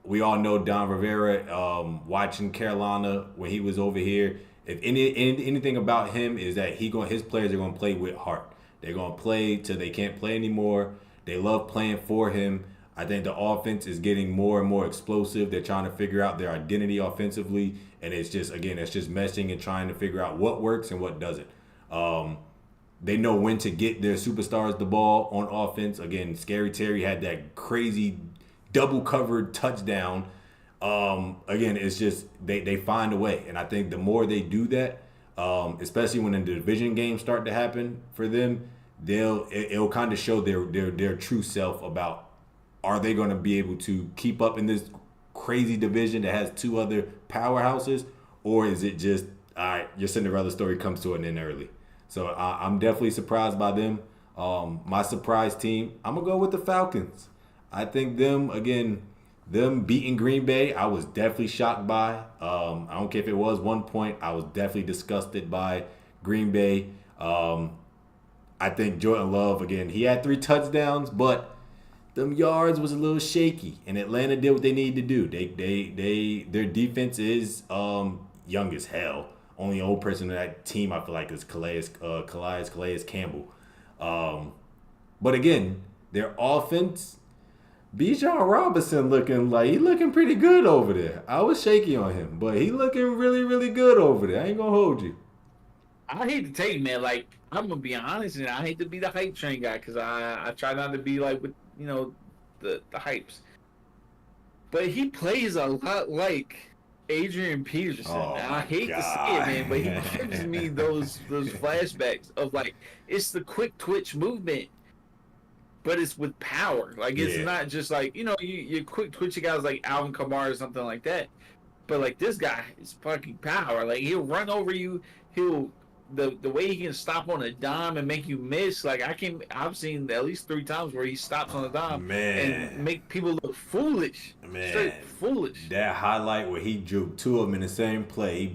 Speaker 2: We all know Don Rivera, watching Carolina when he was over here. If anything about him is that his players are gonna play with heart. They're gonna play till they can't play anymore. They love playing for him. I think the offense is getting more and more explosive. They're trying to figure out their identity offensively. And it's just meshing and trying to figure out what works and what doesn't. They know when to get their superstars the ball on offense. Again, Scary Terry had that crazy double-covered touchdown. Again, it's just they find a way. And I think the more they do that, especially when the division games start to happen for them, it'll kind of show their true self about, are they going to be able to keep up in this crazy division that has two other powerhouses, or is it just, all right, your Cinderella story comes to an end early? So I'm definitely surprised by them. My surprise team, I'm gonna go with the Falcons. I think them beating Green Bay, I was definitely shocked by. I don't care if it was 1 point. I was definitely disgusted by Green Bay. I think Jordan Love again. He had 3 touchdowns, but them yards was a little shaky, and Atlanta did what they needed to do. Their defense is young as hell. Only old person in that team I feel like is Calais Campbell. But again, their offense, Bijan Robinson looking pretty good over there. I was shaky on him, but he looking really, really good over there. I ain't gonna hold you.
Speaker 1: I hate to tell you, man. Like, I'm gonna be honest, and I hate to be the hype train guy because I try not to be like with the hypes. But he plays a lot like Adrian Peterson.
Speaker 2: Oh
Speaker 1: And I
Speaker 2: my
Speaker 1: hate to
Speaker 2: God.
Speaker 1: say it, man, but he gives me those flashbacks of like it's the quick twitch movement, but it's with power. Like it's
Speaker 2: Yeah.
Speaker 1: not just like you quick twitchy guys like Alvin Kamara or something like that. But like this guy is fucking power. Like he'll run over you. He'll the way he can stop on a dime and make you miss. Like I've seen at least 3 times where he stops on a dime
Speaker 2: Man.
Speaker 1: and make people look foolish.
Speaker 2: Man.
Speaker 1: Straight foolish.
Speaker 2: That highlight where he drew 2 of them in the same play, he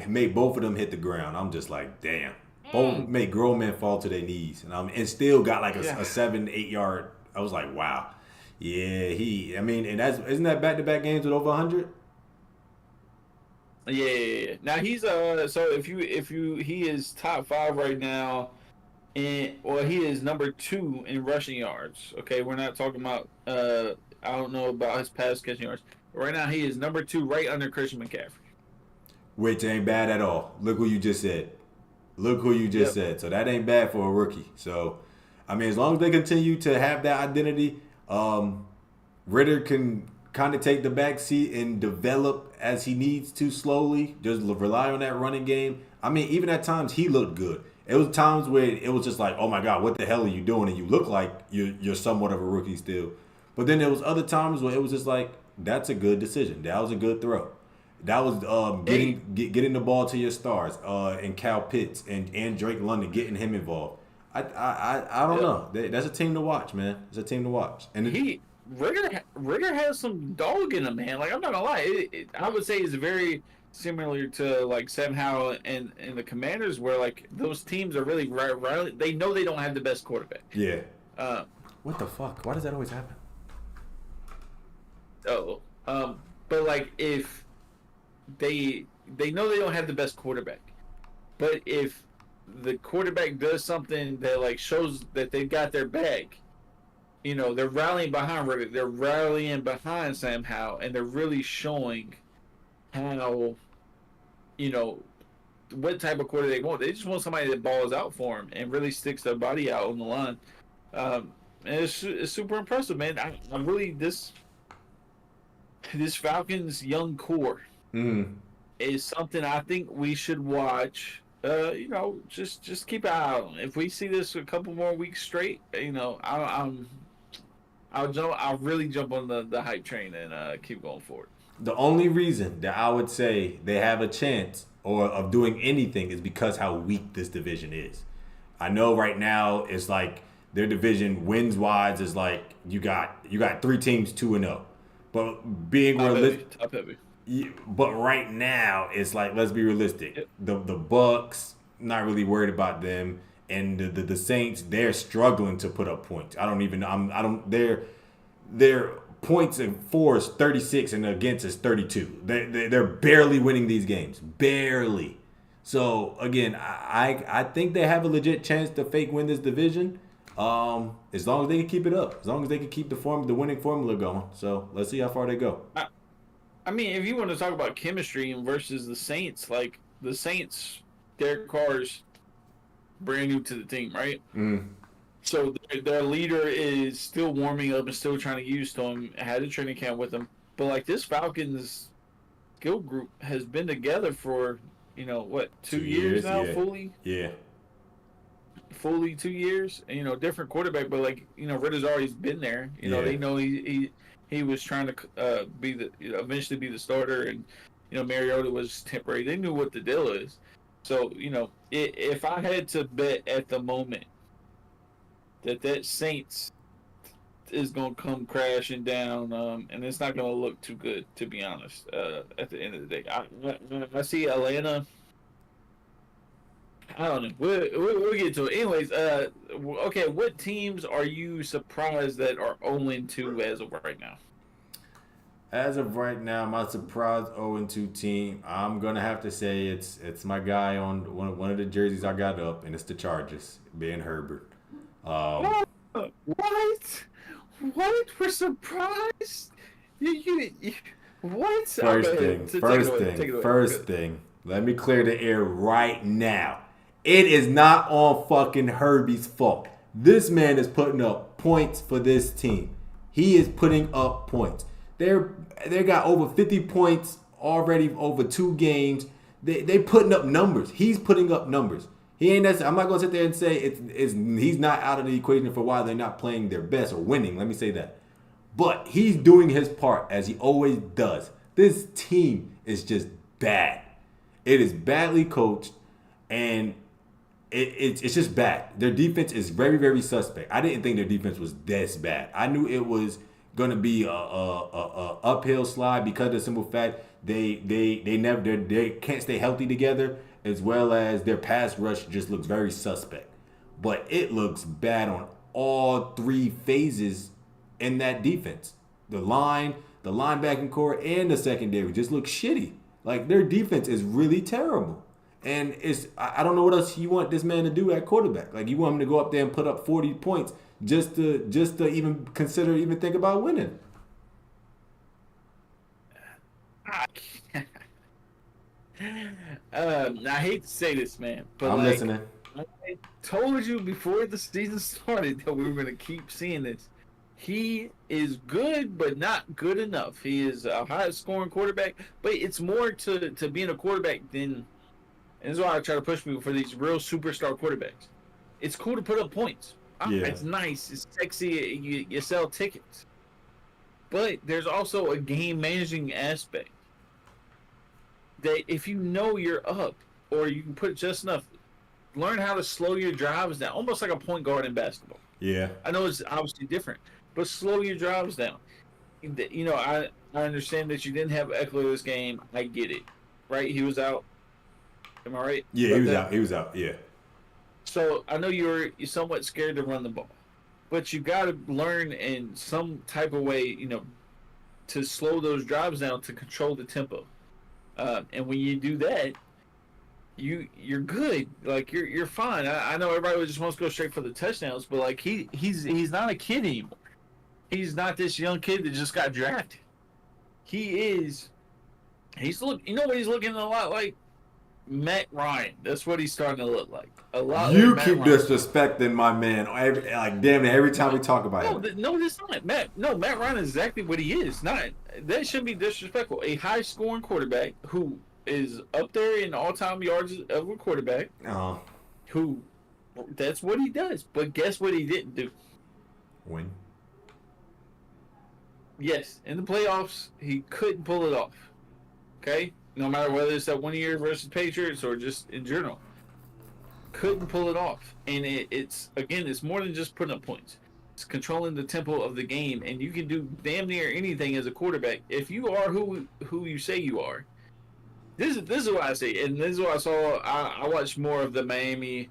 Speaker 2: made both of them hit the ground. I'm just like, damn. Both made grown men fall to their knees, and still got like a 7-8 yard. I was like, wow, yeah. And isn't that back-to-back games with over 100?
Speaker 1: Yeah. Now he's so if he is top 5 right now, he is number 2 in rushing yards. Okay, we're not talking about I don't know about his pass catching yards. Right now he is number 2, right under Christian McCaffrey.
Speaker 2: Which ain't bad at all. Look who you just said. So that ain't bad for a rookie. So, I mean, as long as they continue to have that identity, Ritter can kind of take the back seat and develop as he needs to slowly. Just rely on that running game. I mean, even at times he looked good. It was times where it was just like, oh my God, what the hell are you doing? And you look like you're somewhat of a rookie still. But then there was other times where it was just like, that's a good decision. That was a good throw. That was getting the ball to your stars and Cal Pitts and Drake London, getting him involved. I don't know. That's a team to watch, man. It's a team to watch. And
Speaker 1: Ritter has some dog in him, man. Like I'm not gonna lie, I would say it's very similar to like Sam Howell and the Commanders, where like those teams are really they know they don't have the best quarterback.
Speaker 2: Yeah. What the fuck? Why does that always happen?
Speaker 1: But like if they know they don't have the best quarterback, but if the quarterback does something that like shows that they've got their bag, they're rallying behind Ritter, they're rallying behind Sam Howell, and they're really showing how what type of quarterback they want. They just want somebody that balls out for them and really sticks their body out on the line. And it's super impressive, man. I really this Falcons young core is something I think we should watch. Just keep an eye on. If we see this a couple more weeks straight, I'll really jump on the hype train and keep going forward.
Speaker 2: The only reason that I would say they have a chance or of doing anything is because how weak this division is. I know right now it's like their division wins wise is like you got 3 teams 2-0, but being realistic.
Speaker 1: Top heavy.
Speaker 2: But right now, it's like, let's be realistic.
Speaker 1: Yep.
Speaker 2: The Bucks, not really worried about them, and the Saints, they're struggling to put up points. Their points for is 36 and against is 32. They're barely winning these games, barely. So again, I think they have a legit chance to fake win this division. As long as they can keep it up, as long as they can keep the winning formula going. So let's see how far they go.
Speaker 1: I mean, if you want to talk about chemistry versus the Saints, like the Saints, Derek Carr's brand new to the team, right? So their leader is still warming up and still trying to get used to him. Had a training camp with him, but like this Falcons skill group has been together for 2 years now,
Speaker 2: yeah.
Speaker 1: fully.
Speaker 2: Yeah.
Speaker 1: Fully 2 years, and different quarterback, but like Ritter's always been there. They know he was trying to eventually be the starter, and Mariota was temporary. They knew what the deal is, So if I had to bet at the moment that Saints is gonna come crashing down, and it's not gonna look too good, to be honest. At the end of the day, I see Atlanta. I don't know. We'll get to it. Anyways, okay. What teams are you surprised that are 0-2 as of right now?
Speaker 2: As of right now, my surprise 0-2 team, I'm gonna have to say it's my guy on one of the jerseys I got up, and it's the Chargers, being Herbert. Um,
Speaker 1: What? What? We're surprised? You what? Oh, go
Speaker 2: First
Speaker 1: ahead.
Speaker 2: thing,
Speaker 1: Take it away. Take it away.
Speaker 2: first
Speaker 1: Good.
Speaker 2: thing. Let me clear the air right now. It is not on fucking Herbie's fault. This man is putting up points for this team. He is putting up points. They got over 50 points already over 2 games. They putting up numbers. He's putting up numbers. He ain't necessarily, I'm not gonna sit there and say he's not out of the equation for why they're not playing their best or winning. Let me say that. But he's doing his part as he always does. This team is just bad. It is badly coached, and it's just bad. Their defense is very, very suspect. I didn't think their defense was this bad. I knew it was gonna be a uphill slide because of the simple fact they can't stay healthy together, as well as their pass rush just looks very suspect. But it looks bad on all three phases in that defense. The line, the linebacking core, and the secondary just look shitty. Like their defense is really terrible. And I don't know what else you want this man to do at quarterback. Like you want him to go up there and put up 40 points just to even consider even think about winning.
Speaker 1: I can't. I hate to say this, man, but
Speaker 2: I'm listening.
Speaker 1: I told you before the season started that we were going to keep seeing this. He is good, but not good enough. He is a high scoring quarterback, but it's more to being a quarterback than. And this is why I try to push people for these real superstar quarterbacks. It's cool to put up points.
Speaker 2: Yeah.
Speaker 1: It's nice. It's sexy. You sell tickets. But there's also a game managing aspect that if you know you're up or you can put just enough, learn how to slow your drives down, almost like a point guard in basketball.
Speaker 2: Yeah.
Speaker 1: I know it's obviously different, but slow your drives down. I understand that you didn't have Eckler this game. I get it, right? He was out. Am I right?
Speaker 2: Yeah, he was out. He was out. Yeah.
Speaker 1: So I know you're somewhat scared to run the ball, but you got to learn in some type of way, to slow those drives down to control the tempo. And when you do that, you're good. Like you're fine. I know everybody just wants to go straight for the touchdowns, but like he's not a kid anymore. He's not this young kid that just got drafted. He's what he's looking a lot like Matt Ryan. That's what he's starting to look like. A lot.
Speaker 2: You
Speaker 1: like
Speaker 2: keep
Speaker 1: Ryan.
Speaker 2: disrespecting my man. Like damn it, every time we talk about him.
Speaker 1: No, it's not. Matt Ryan is exactly what he is. Not that shouldn't be disrespectful. A high scoring quarterback who is up there in all time yards of a quarterback. Who that's what he does. But guess what he didn't do?
Speaker 2: Win.
Speaker 1: Yes, in the playoffs he couldn't pull it off. Okay? No matter whether it's that 1 year versus Patriots or just in general. Couldn't pull it off. And it's more than just putting up points. It's controlling the tempo of the game, and you can do damn near anything as a quarterback. If you are who you say you are, this is what I see, and this is what I saw. I watched more of the Miami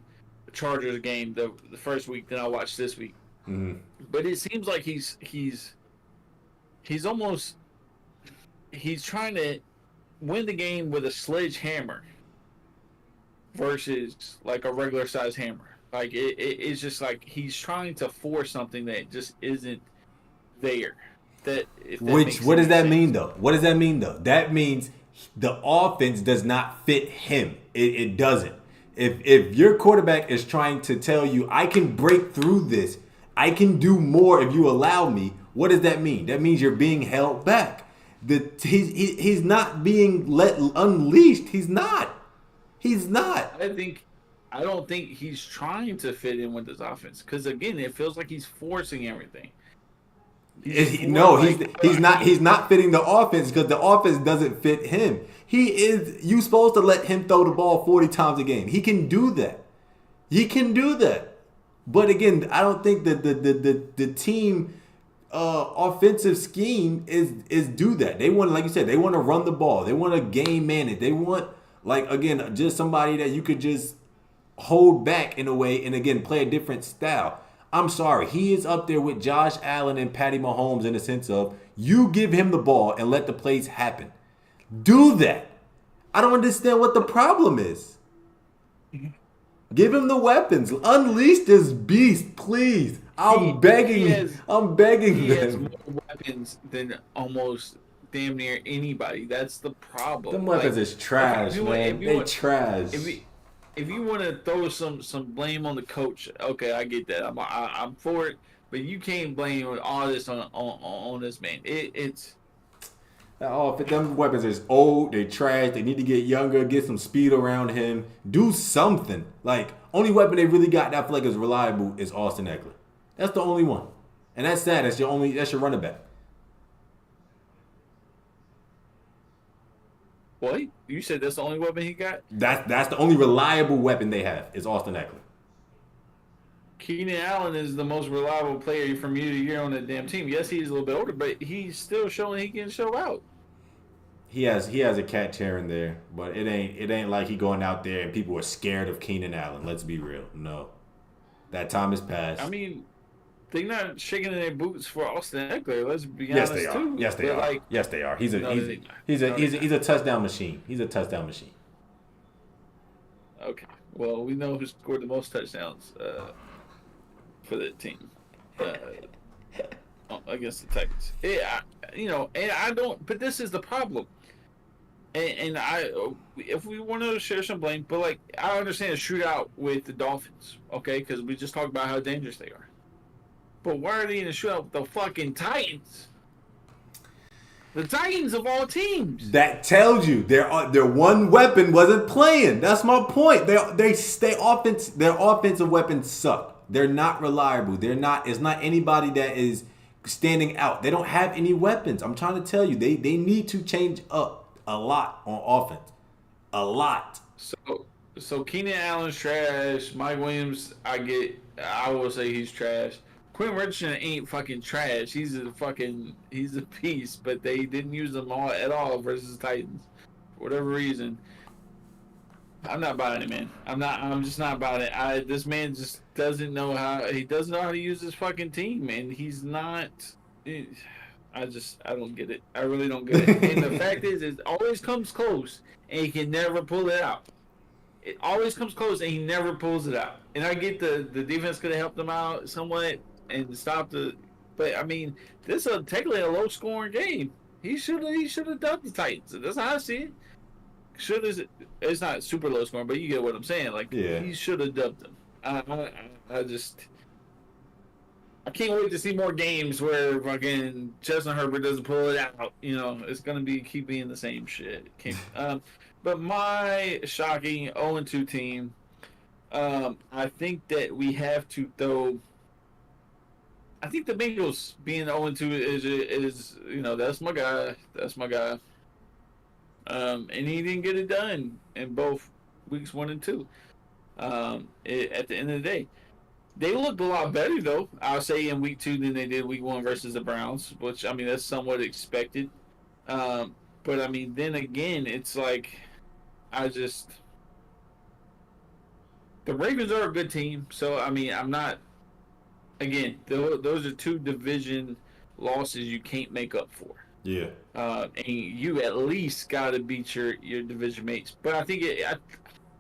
Speaker 1: Chargers game the first week than I watched this week.
Speaker 2: Mm-hmm.
Speaker 1: But it seems like he's almost trying to win the game with a sledgehammer versus like a regular size hammer. Like it's just like he's trying to force something that just isn't there.
Speaker 2: What does that mean though? What does that mean though? That means the offense does not fit him. It doesn't. If your quarterback is trying to tell you, I can break through this, I can do more if you allow me, what does that mean? That means you're being held back. He's not being unleashed. He's not.
Speaker 1: I don't think he's trying to fit in with this offense because again, it feels like he's forcing everything.
Speaker 2: He's not fitting the offense because the offense doesn't fit him. You supposed to let him throw the ball 40 times a game. He can do that. He can do that. But again, I don't think that the team offensive scheme is do that. They want, like you said, they want to run the ball. They want to game manage. They want, like, again, just somebody that you could just hold back in a way and, again, play a different style. I'm sorry. He is up there with Josh Allen and Patty Mahomes in the sense of you give him the ball and let the plays happen. Do that. I don't understand what the problem is. Give him the weapons. Unleash this beast, please. I'm begging
Speaker 1: He has
Speaker 2: them.
Speaker 1: more weapons than almost damn near anybody. That's the problem.
Speaker 2: Them weapons is trash, man. They trash.
Speaker 1: If you want to throw some blame on the coach, okay, I get that. I'm for it, but you can't blame all this on this man. It's
Speaker 2: them weapons is old. They trash. They need to get younger. Get some speed around him. Do something. Like, only weapon they really got that I feel like is reliable is Austin Eckler. That's the only one, and that's sad. That's your running back.
Speaker 1: What? You said that's the only weapon he got?
Speaker 2: That's the only reliable weapon they have is Austin Eckler.
Speaker 1: Keenan Allen is the most reliable player from year to year on that damn team. Yes, he's a little bit older, but he's still showing he can show out.
Speaker 2: He has a catch here and there, but it ain't like he going out there and people are scared of Keenan Allen. Let's be real. No. That time has passed.
Speaker 1: I mean, they're not shaking in their boots for Austin Eckler. Let's be honest, too.
Speaker 2: Yes, they are.
Speaker 1: Like,
Speaker 2: yes, they are. He's a touchdown machine. He's a touchdown machine.
Speaker 1: Okay. Well, we know who scored the most touchdowns for that team against the Titans. And I don't. But this is the problem. And if we want to share some blame, but like I understand a shootout with the Dolphins, okay? Because we just talked about how dangerous they are. But why are they in a shootout with the fucking Titans? The Titans of all teams.
Speaker 2: That tells you their one weapon wasn't playing. That's my point. Their offensive weapons suck. They're not reliable. It's not anybody that is standing out. They don't have any weapons. I'm trying to tell you, they need to change up a lot on offense. A lot.
Speaker 1: So Keenan Allen's trash. Mike Williams, I will say he's trash. Quentin Richardson ain't fucking trash. He's a piece, but they didn't use him at all versus the Titans. For whatever reason. I'm not buying it, man. I'm just not buying it. This man just doesn't know how to use his fucking team, man. He's not. I don't get it. I really don't get it. And the fact is, it always comes close, and he can never pull it out. It always comes close, and he never pulls it out. And I get the defense could have helped him out somewhat and stopped the. But I mean, this is technically a low scoring game. He should have dubbed the Titans. That's how I see it. It's not super low scoring, but you get what I'm saying. Like, yeah. He should have dubbed them. I can't wait to see more games where fucking Justin Herbert doesn't pull it out. It's gonna keep being the same shit. But my shocking 0-2 team, I think that we have to throw. I think the Bengals being 0-2 is that's my guy. That's my guy. And he didn't get it done in both weeks 1 and 2. At the end of the day, they looked a lot better though. I'll say in week 2 than they did week 1 versus the Browns, which I mean that's somewhat expected. But I mean then again, it's like the Ravens are a good team, so I mean I'm not. Again, those are 2 division losses you can't make up for.
Speaker 2: Yeah.
Speaker 1: And you at least got to beat your division mates. But I think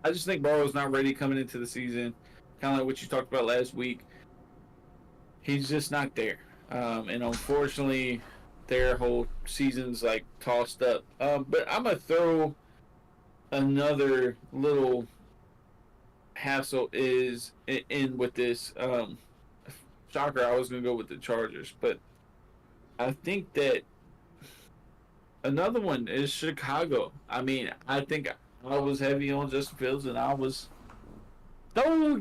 Speaker 1: I just think Burrow's not ready coming into the season. Kind of like what you talked about last week. He's just not there. And unfortunately, their whole season's like tossed up. But I'm going to throw another little hassle in with this. Shocker, I was going to go with the Chargers. But I think that another one is Chicago. I mean, I think I was heavy on Justin Fields, and I was throw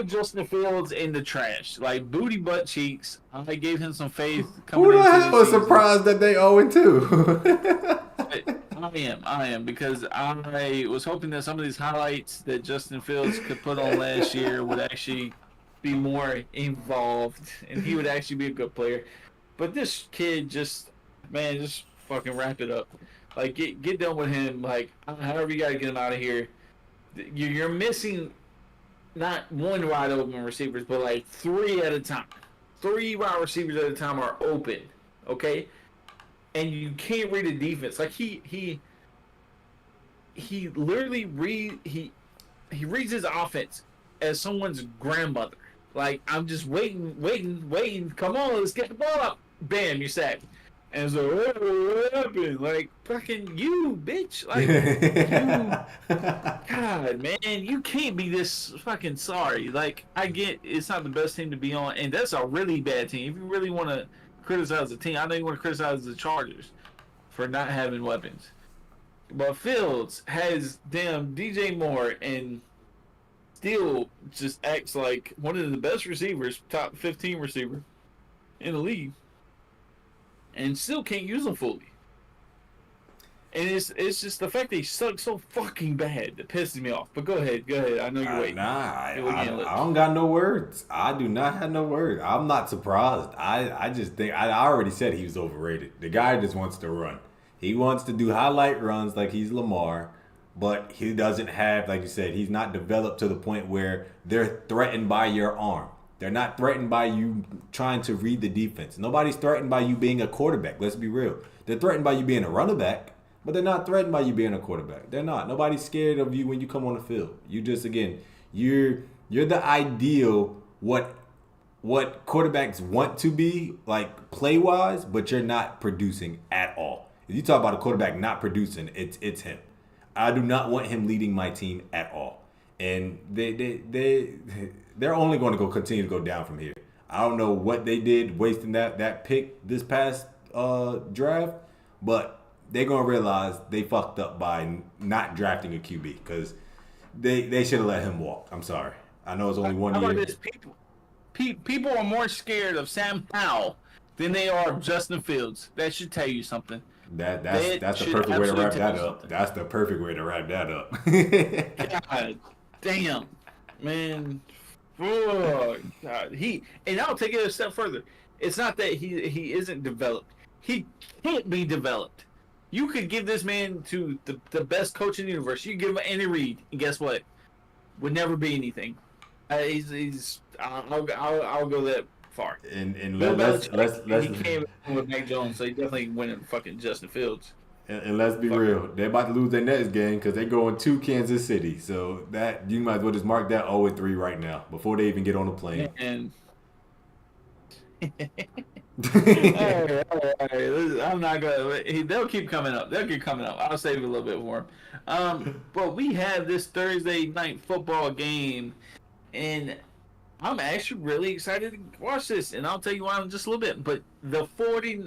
Speaker 1: Justin Fields in the trash, like booty butt cheeks. I gave him some faith.
Speaker 2: Who the hell was surprised that they 0-2?
Speaker 1: I am, because I was hoping that some of these highlights that Justin Fields could put on last year would actually be more involved, and he would actually be a good player. But this kid just, man, just fucking wrap it up. Like, get done with him. Like, however you gotta get him out of here. You're missing not one wide open receivers, but like three at a time. Three wide receivers at a time are open. Okay, and you can't read a defense. Like he literally he reads his offense as someone's grandmother. Like, I'm just waiting. Come on, let's get the ball up. Bam, you're sacked. And so, what happened? Like, fucking you, bitch. Like, you, God, man, you can't be this fucking sorry. Like, I get it's not the best team to be on, and that's a really bad team. If you really want to criticize the team, I know you want to criticize the Chargers for not having weapons. But Fields has damn DJ Moore and still just acts like one of the best receivers, top 15 receiver in the league, and still can't use them fully. And it's just the fact that he sucks so fucking bad that pisses me off. But go ahead. I know you're waiting.
Speaker 2: I don't got no words. I do not have no words. I'm not surprised. I just think I already said he was overrated. The guy just wants to run. He wants to do highlight runs like he's Lamar, but he doesn't have, like you said, he's not developed to the point where they're threatened by your arm. They're not threatened by you trying to read the defense. Nobody's threatened by you being a quarterback. Let's be real. They're threatened by you being a running back, but they're not threatened by you being a quarterback. They're not. Nobody's scared of you when you come on the field. You just, again, you're the ideal what quarterbacks want to be, like, play-wise, but you're not producing at all. If you talk about a quarterback not producing, it's him. I do not want him leading my team at all. And they're only going to continue to go down from here. I don't know what they did wasting that pick this past draft, but they're going to realize they fucked up by not drafting a QB, because they should have let him walk. I'm sorry. I know it's only 1 year.
Speaker 1: How about this? People are more scared of Sam Howell than they are of Justin Fields. That should tell you something.
Speaker 2: That's the perfect way to wrap that up. That's the perfect way to wrap that up.
Speaker 1: God damn, man. Oh, God. And I'll take it a step further. It's not that he isn't developed. He can't be developed. You could give this man to the best coach in the universe. You give him Andy Reid, and guess what? Would never be anything. I'll go that far.
Speaker 2: And
Speaker 1: let's he came with Mac Jones, so he definitely winning fucking Justin Fields.
Speaker 2: And let's be real, they're about to lose their next game because they're going to Kansas City. So that you might as well just mark that 0-3 right now before they even get on the plane.
Speaker 1: And all right. I'm not gonna. They'll keep coming up. I'll save it a little bit for them. But we have this Thursday night football game, and I'm actually really excited to watch this, and I'll tell you why in just a little bit. But the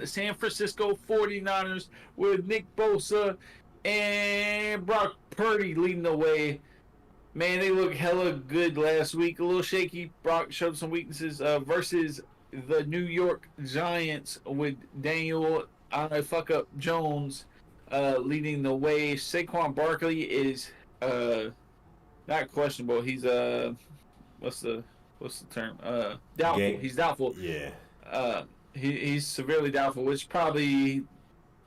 Speaker 1: San Francisco 49ers with Nick Bosa and Brock Purdy leading the way. Man, they look hella good last week. A little shaky. Brock showed some weaknesses versus the New York Giants with Daniel Jones leading the way. Saquon Barkley is not questionable. He's what's the term? Doubtful.
Speaker 2: Game.
Speaker 1: He's doubtful.
Speaker 2: Yeah.
Speaker 1: He's severely doubtful, which probably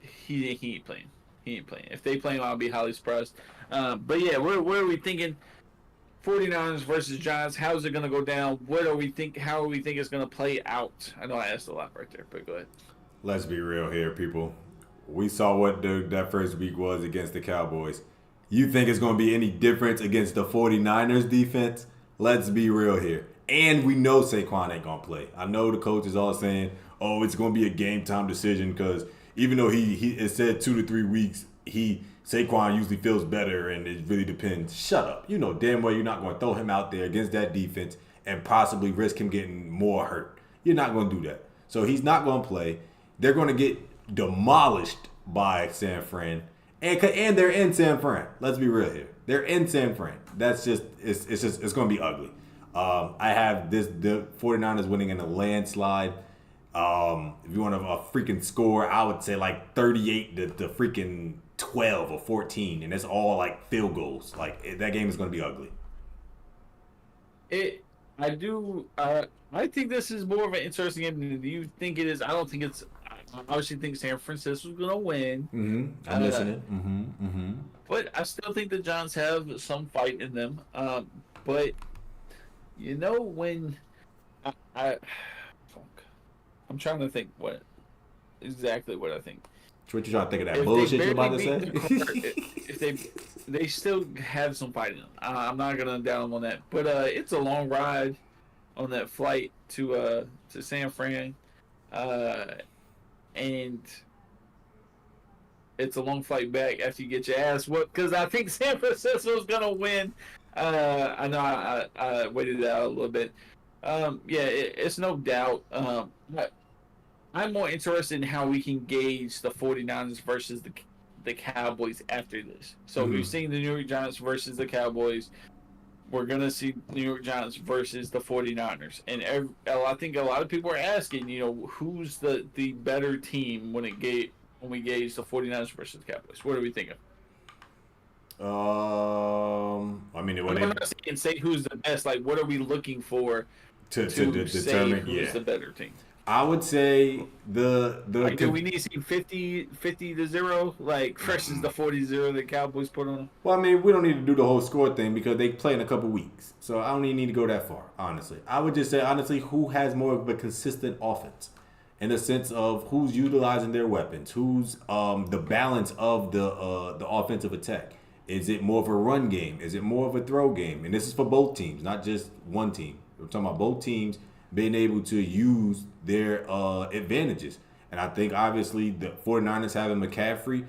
Speaker 1: he ain't playing. If they play him, I'll be highly surprised. But yeah, where are we thinking? 49ers versus Giants. How's it going to go down? How do we think it's going to play out? I know I asked a lot right there, but go ahead.
Speaker 2: Let's be real here, people. We saw what that first week was against the Cowboys. You think it's going to be any difference against the 49ers defense? Let's be real here. And we know Saquon ain't going to play. I know the coaches all saying, oh, it's going to be a game time decision because even though it said 2 to 3 weeks, Saquon usually feels better and it really depends. Shut up. You know damn well you're not going to throw him out there against that defense and possibly risk him getting more hurt. You're not going to do that. So he's not going to play. They're going to get demolished by San Fran. And they're in San Fran. Let's be real here. They're in San Fran. That's just it's going to be ugly. I have the 49ers winning in a landslide. If you want a freaking score, I would say like 38 to freaking 12 or 14, and it's all like field goals. Like that game is going to be ugly.
Speaker 1: It. I do. I think this is more of an interesting game than you think it is. I don't think it's. I obviously think San Francisco's gonna win.
Speaker 2: I'm listening.
Speaker 1: But I still think the Giants have some fight in them. But when I fuck, I'm trying to think exactly what I think.
Speaker 2: So what you trying to think of that
Speaker 1: If they
Speaker 2: bullshit you about
Speaker 1: barely
Speaker 2: to
Speaker 1: beat the Card-
Speaker 2: say?
Speaker 1: if they still have some fight in them. I'm not gonna down them on that. But it's a long ride on that flight to San Fran, uh, and it's a long flight back after you get your ass whooped. Because I think San Francisco's gonna win. I know I waited it out a little bit. Yeah, it's no doubt. But I'm more interested in how we can gauge the 49ers versus the Cowboys after this. So we've seen the New York Giants versus the Cowboys. We're going to see New York Giants versus the 49ers. And I think a lot of people are asking, who's the better team when we gauge the 49ers versus the Cowboys. What are we thinking?
Speaker 2: I mean,
Speaker 1: I'm not saying say who's the best. Like, what are we looking for
Speaker 2: to
Speaker 1: say
Speaker 2: determine
Speaker 1: who's the better team?
Speaker 2: I would say
Speaker 1: like, do we need to see 50 to 0 like versus the 40-0 the Cowboys put on them?
Speaker 2: Well, I mean, we don't need to do the whole score thing because they play in a couple weeks. So I don't even need to go that far, honestly. I would just say, honestly, who has more of a consistent offense in the sense of who's utilizing their weapons, who's the balance of the offensive attack. Is it more of a run game? Is it more of a throw game? And this is for both teams, not just one team. We're talking about both teams being able to use their advantages. And I think, obviously, the 49ers having McCaffrey,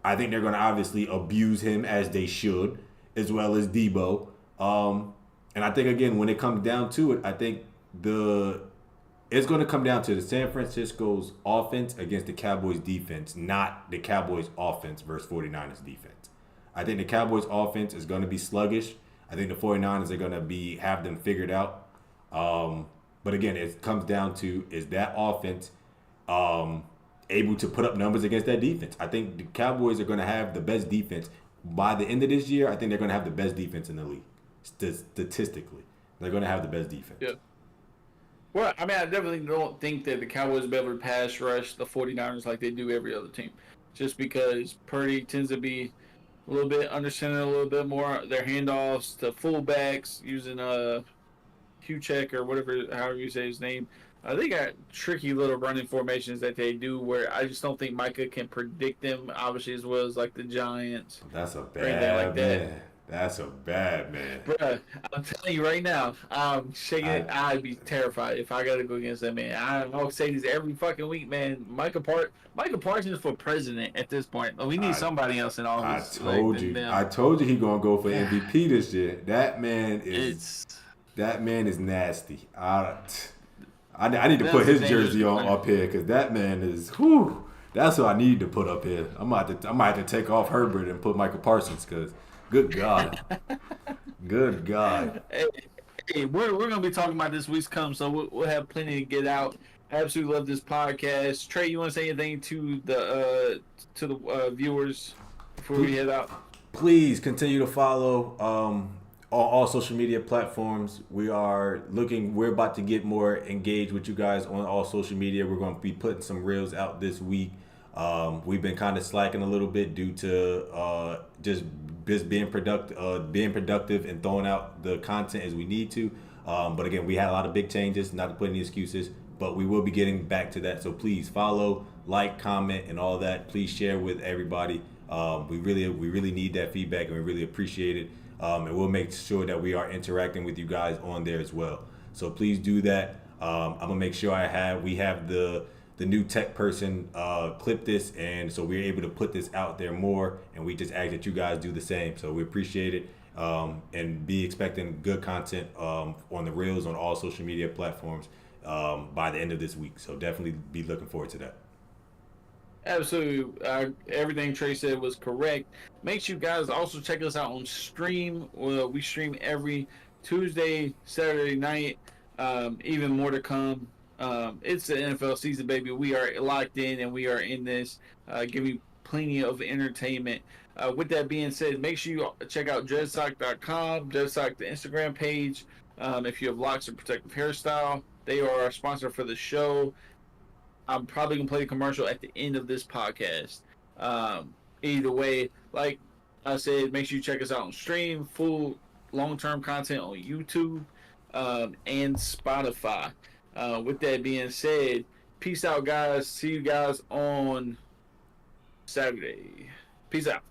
Speaker 2: I think they're going to obviously abuse him as they should, as well as Debo. And I think, again, when it comes down to it, I think it's going to come down to the San Francisco's offense against the Cowboys' defense, not the Cowboys' offense versus 49ers' defense. I think the Cowboys' offense is going to be sluggish. I think the 49ers are going to have them figured out. But again, it comes down to, is that offense able to put up numbers against that defense? I think the Cowboys are going to have the best defense. By the end of this year, I think they're going to have the best defense in the league. Statistically, they're going to have the best defense.
Speaker 1: Yeah. Well, I mean, I definitely don't think that the Cowboys will be able to pass rush the 49ers like they do every other team. Just because Purdy tends to be a little bit under center, a little bit more. Their handoffs to fullbacks using Huchek or whatever, however you say his name. They got tricky little running formations that they do where I just don't think Micah can predict them, obviously, as well as like the Giants.
Speaker 2: That's a bad man. That's a bad man.
Speaker 1: Bruh, I'm telling you right now, I'd be terrified if I got to go against that man. I'll say this every fucking week, man. Michael Parsons for president at this point. We need somebody else in office.
Speaker 2: I told you he gonna go for MVP this year. That man is nasty. I need to put his jersey on up here because that man is. Whew, that's what I need to put up here. I might have to take off Herbert and put Michael Parsons because. Good God. Good God.
Speaker 1: Hey, we're going to be talking about this week's come, so we'll have plenty to get out. Absolutely love this podcast. Trey, you want to say anything to the viewers before we head out?
Speaker 2: Please continue to follow all social media platforms. We're about to get more engaged with you guys on all social media. We're going to be putting some reels out this week. We've been kind of slacking a little bit due to just being productive and throwing out the content as we need to. But again, we had a lot of big changes, not to put any excuses, but we will be getting back to that. So please follow, like, comment, and all that. Please share with everybody. We really need that feedback, and we really appreciate it. And we'll make sure that we are interacting with you guys on there as well. So please do that. I'm gonna make sure we have the new tech person clip this, and so we're able to put this out there more, and we just ask that you guys do the same. So we appreciate it, and be expecting good content on the reels on all social media platforms by the end of this week. So definitely be looking forward to that.
Speaker 1: Absolutely. Everything Trey said was correct. Make sure you guys also check us out on stream. We stream every Tuesday, Saturday night. Even more to come. It's the NFL season, baby. We are locked in and we are in this, giving plenty of entertainment. With that being said, make sure you check out dreadsock.com, dreadsock, the Instagram page. If you have locks or protective hairstyle, they are our sponsor for the show. I'm probably gonna play the commercial at the end of this podcast. Either way, like I said, make sure you check us out on stream, full long-term content on YouTube, and Spotify. With that being said, peace out, guys. See you guys on Saturday. Peace out.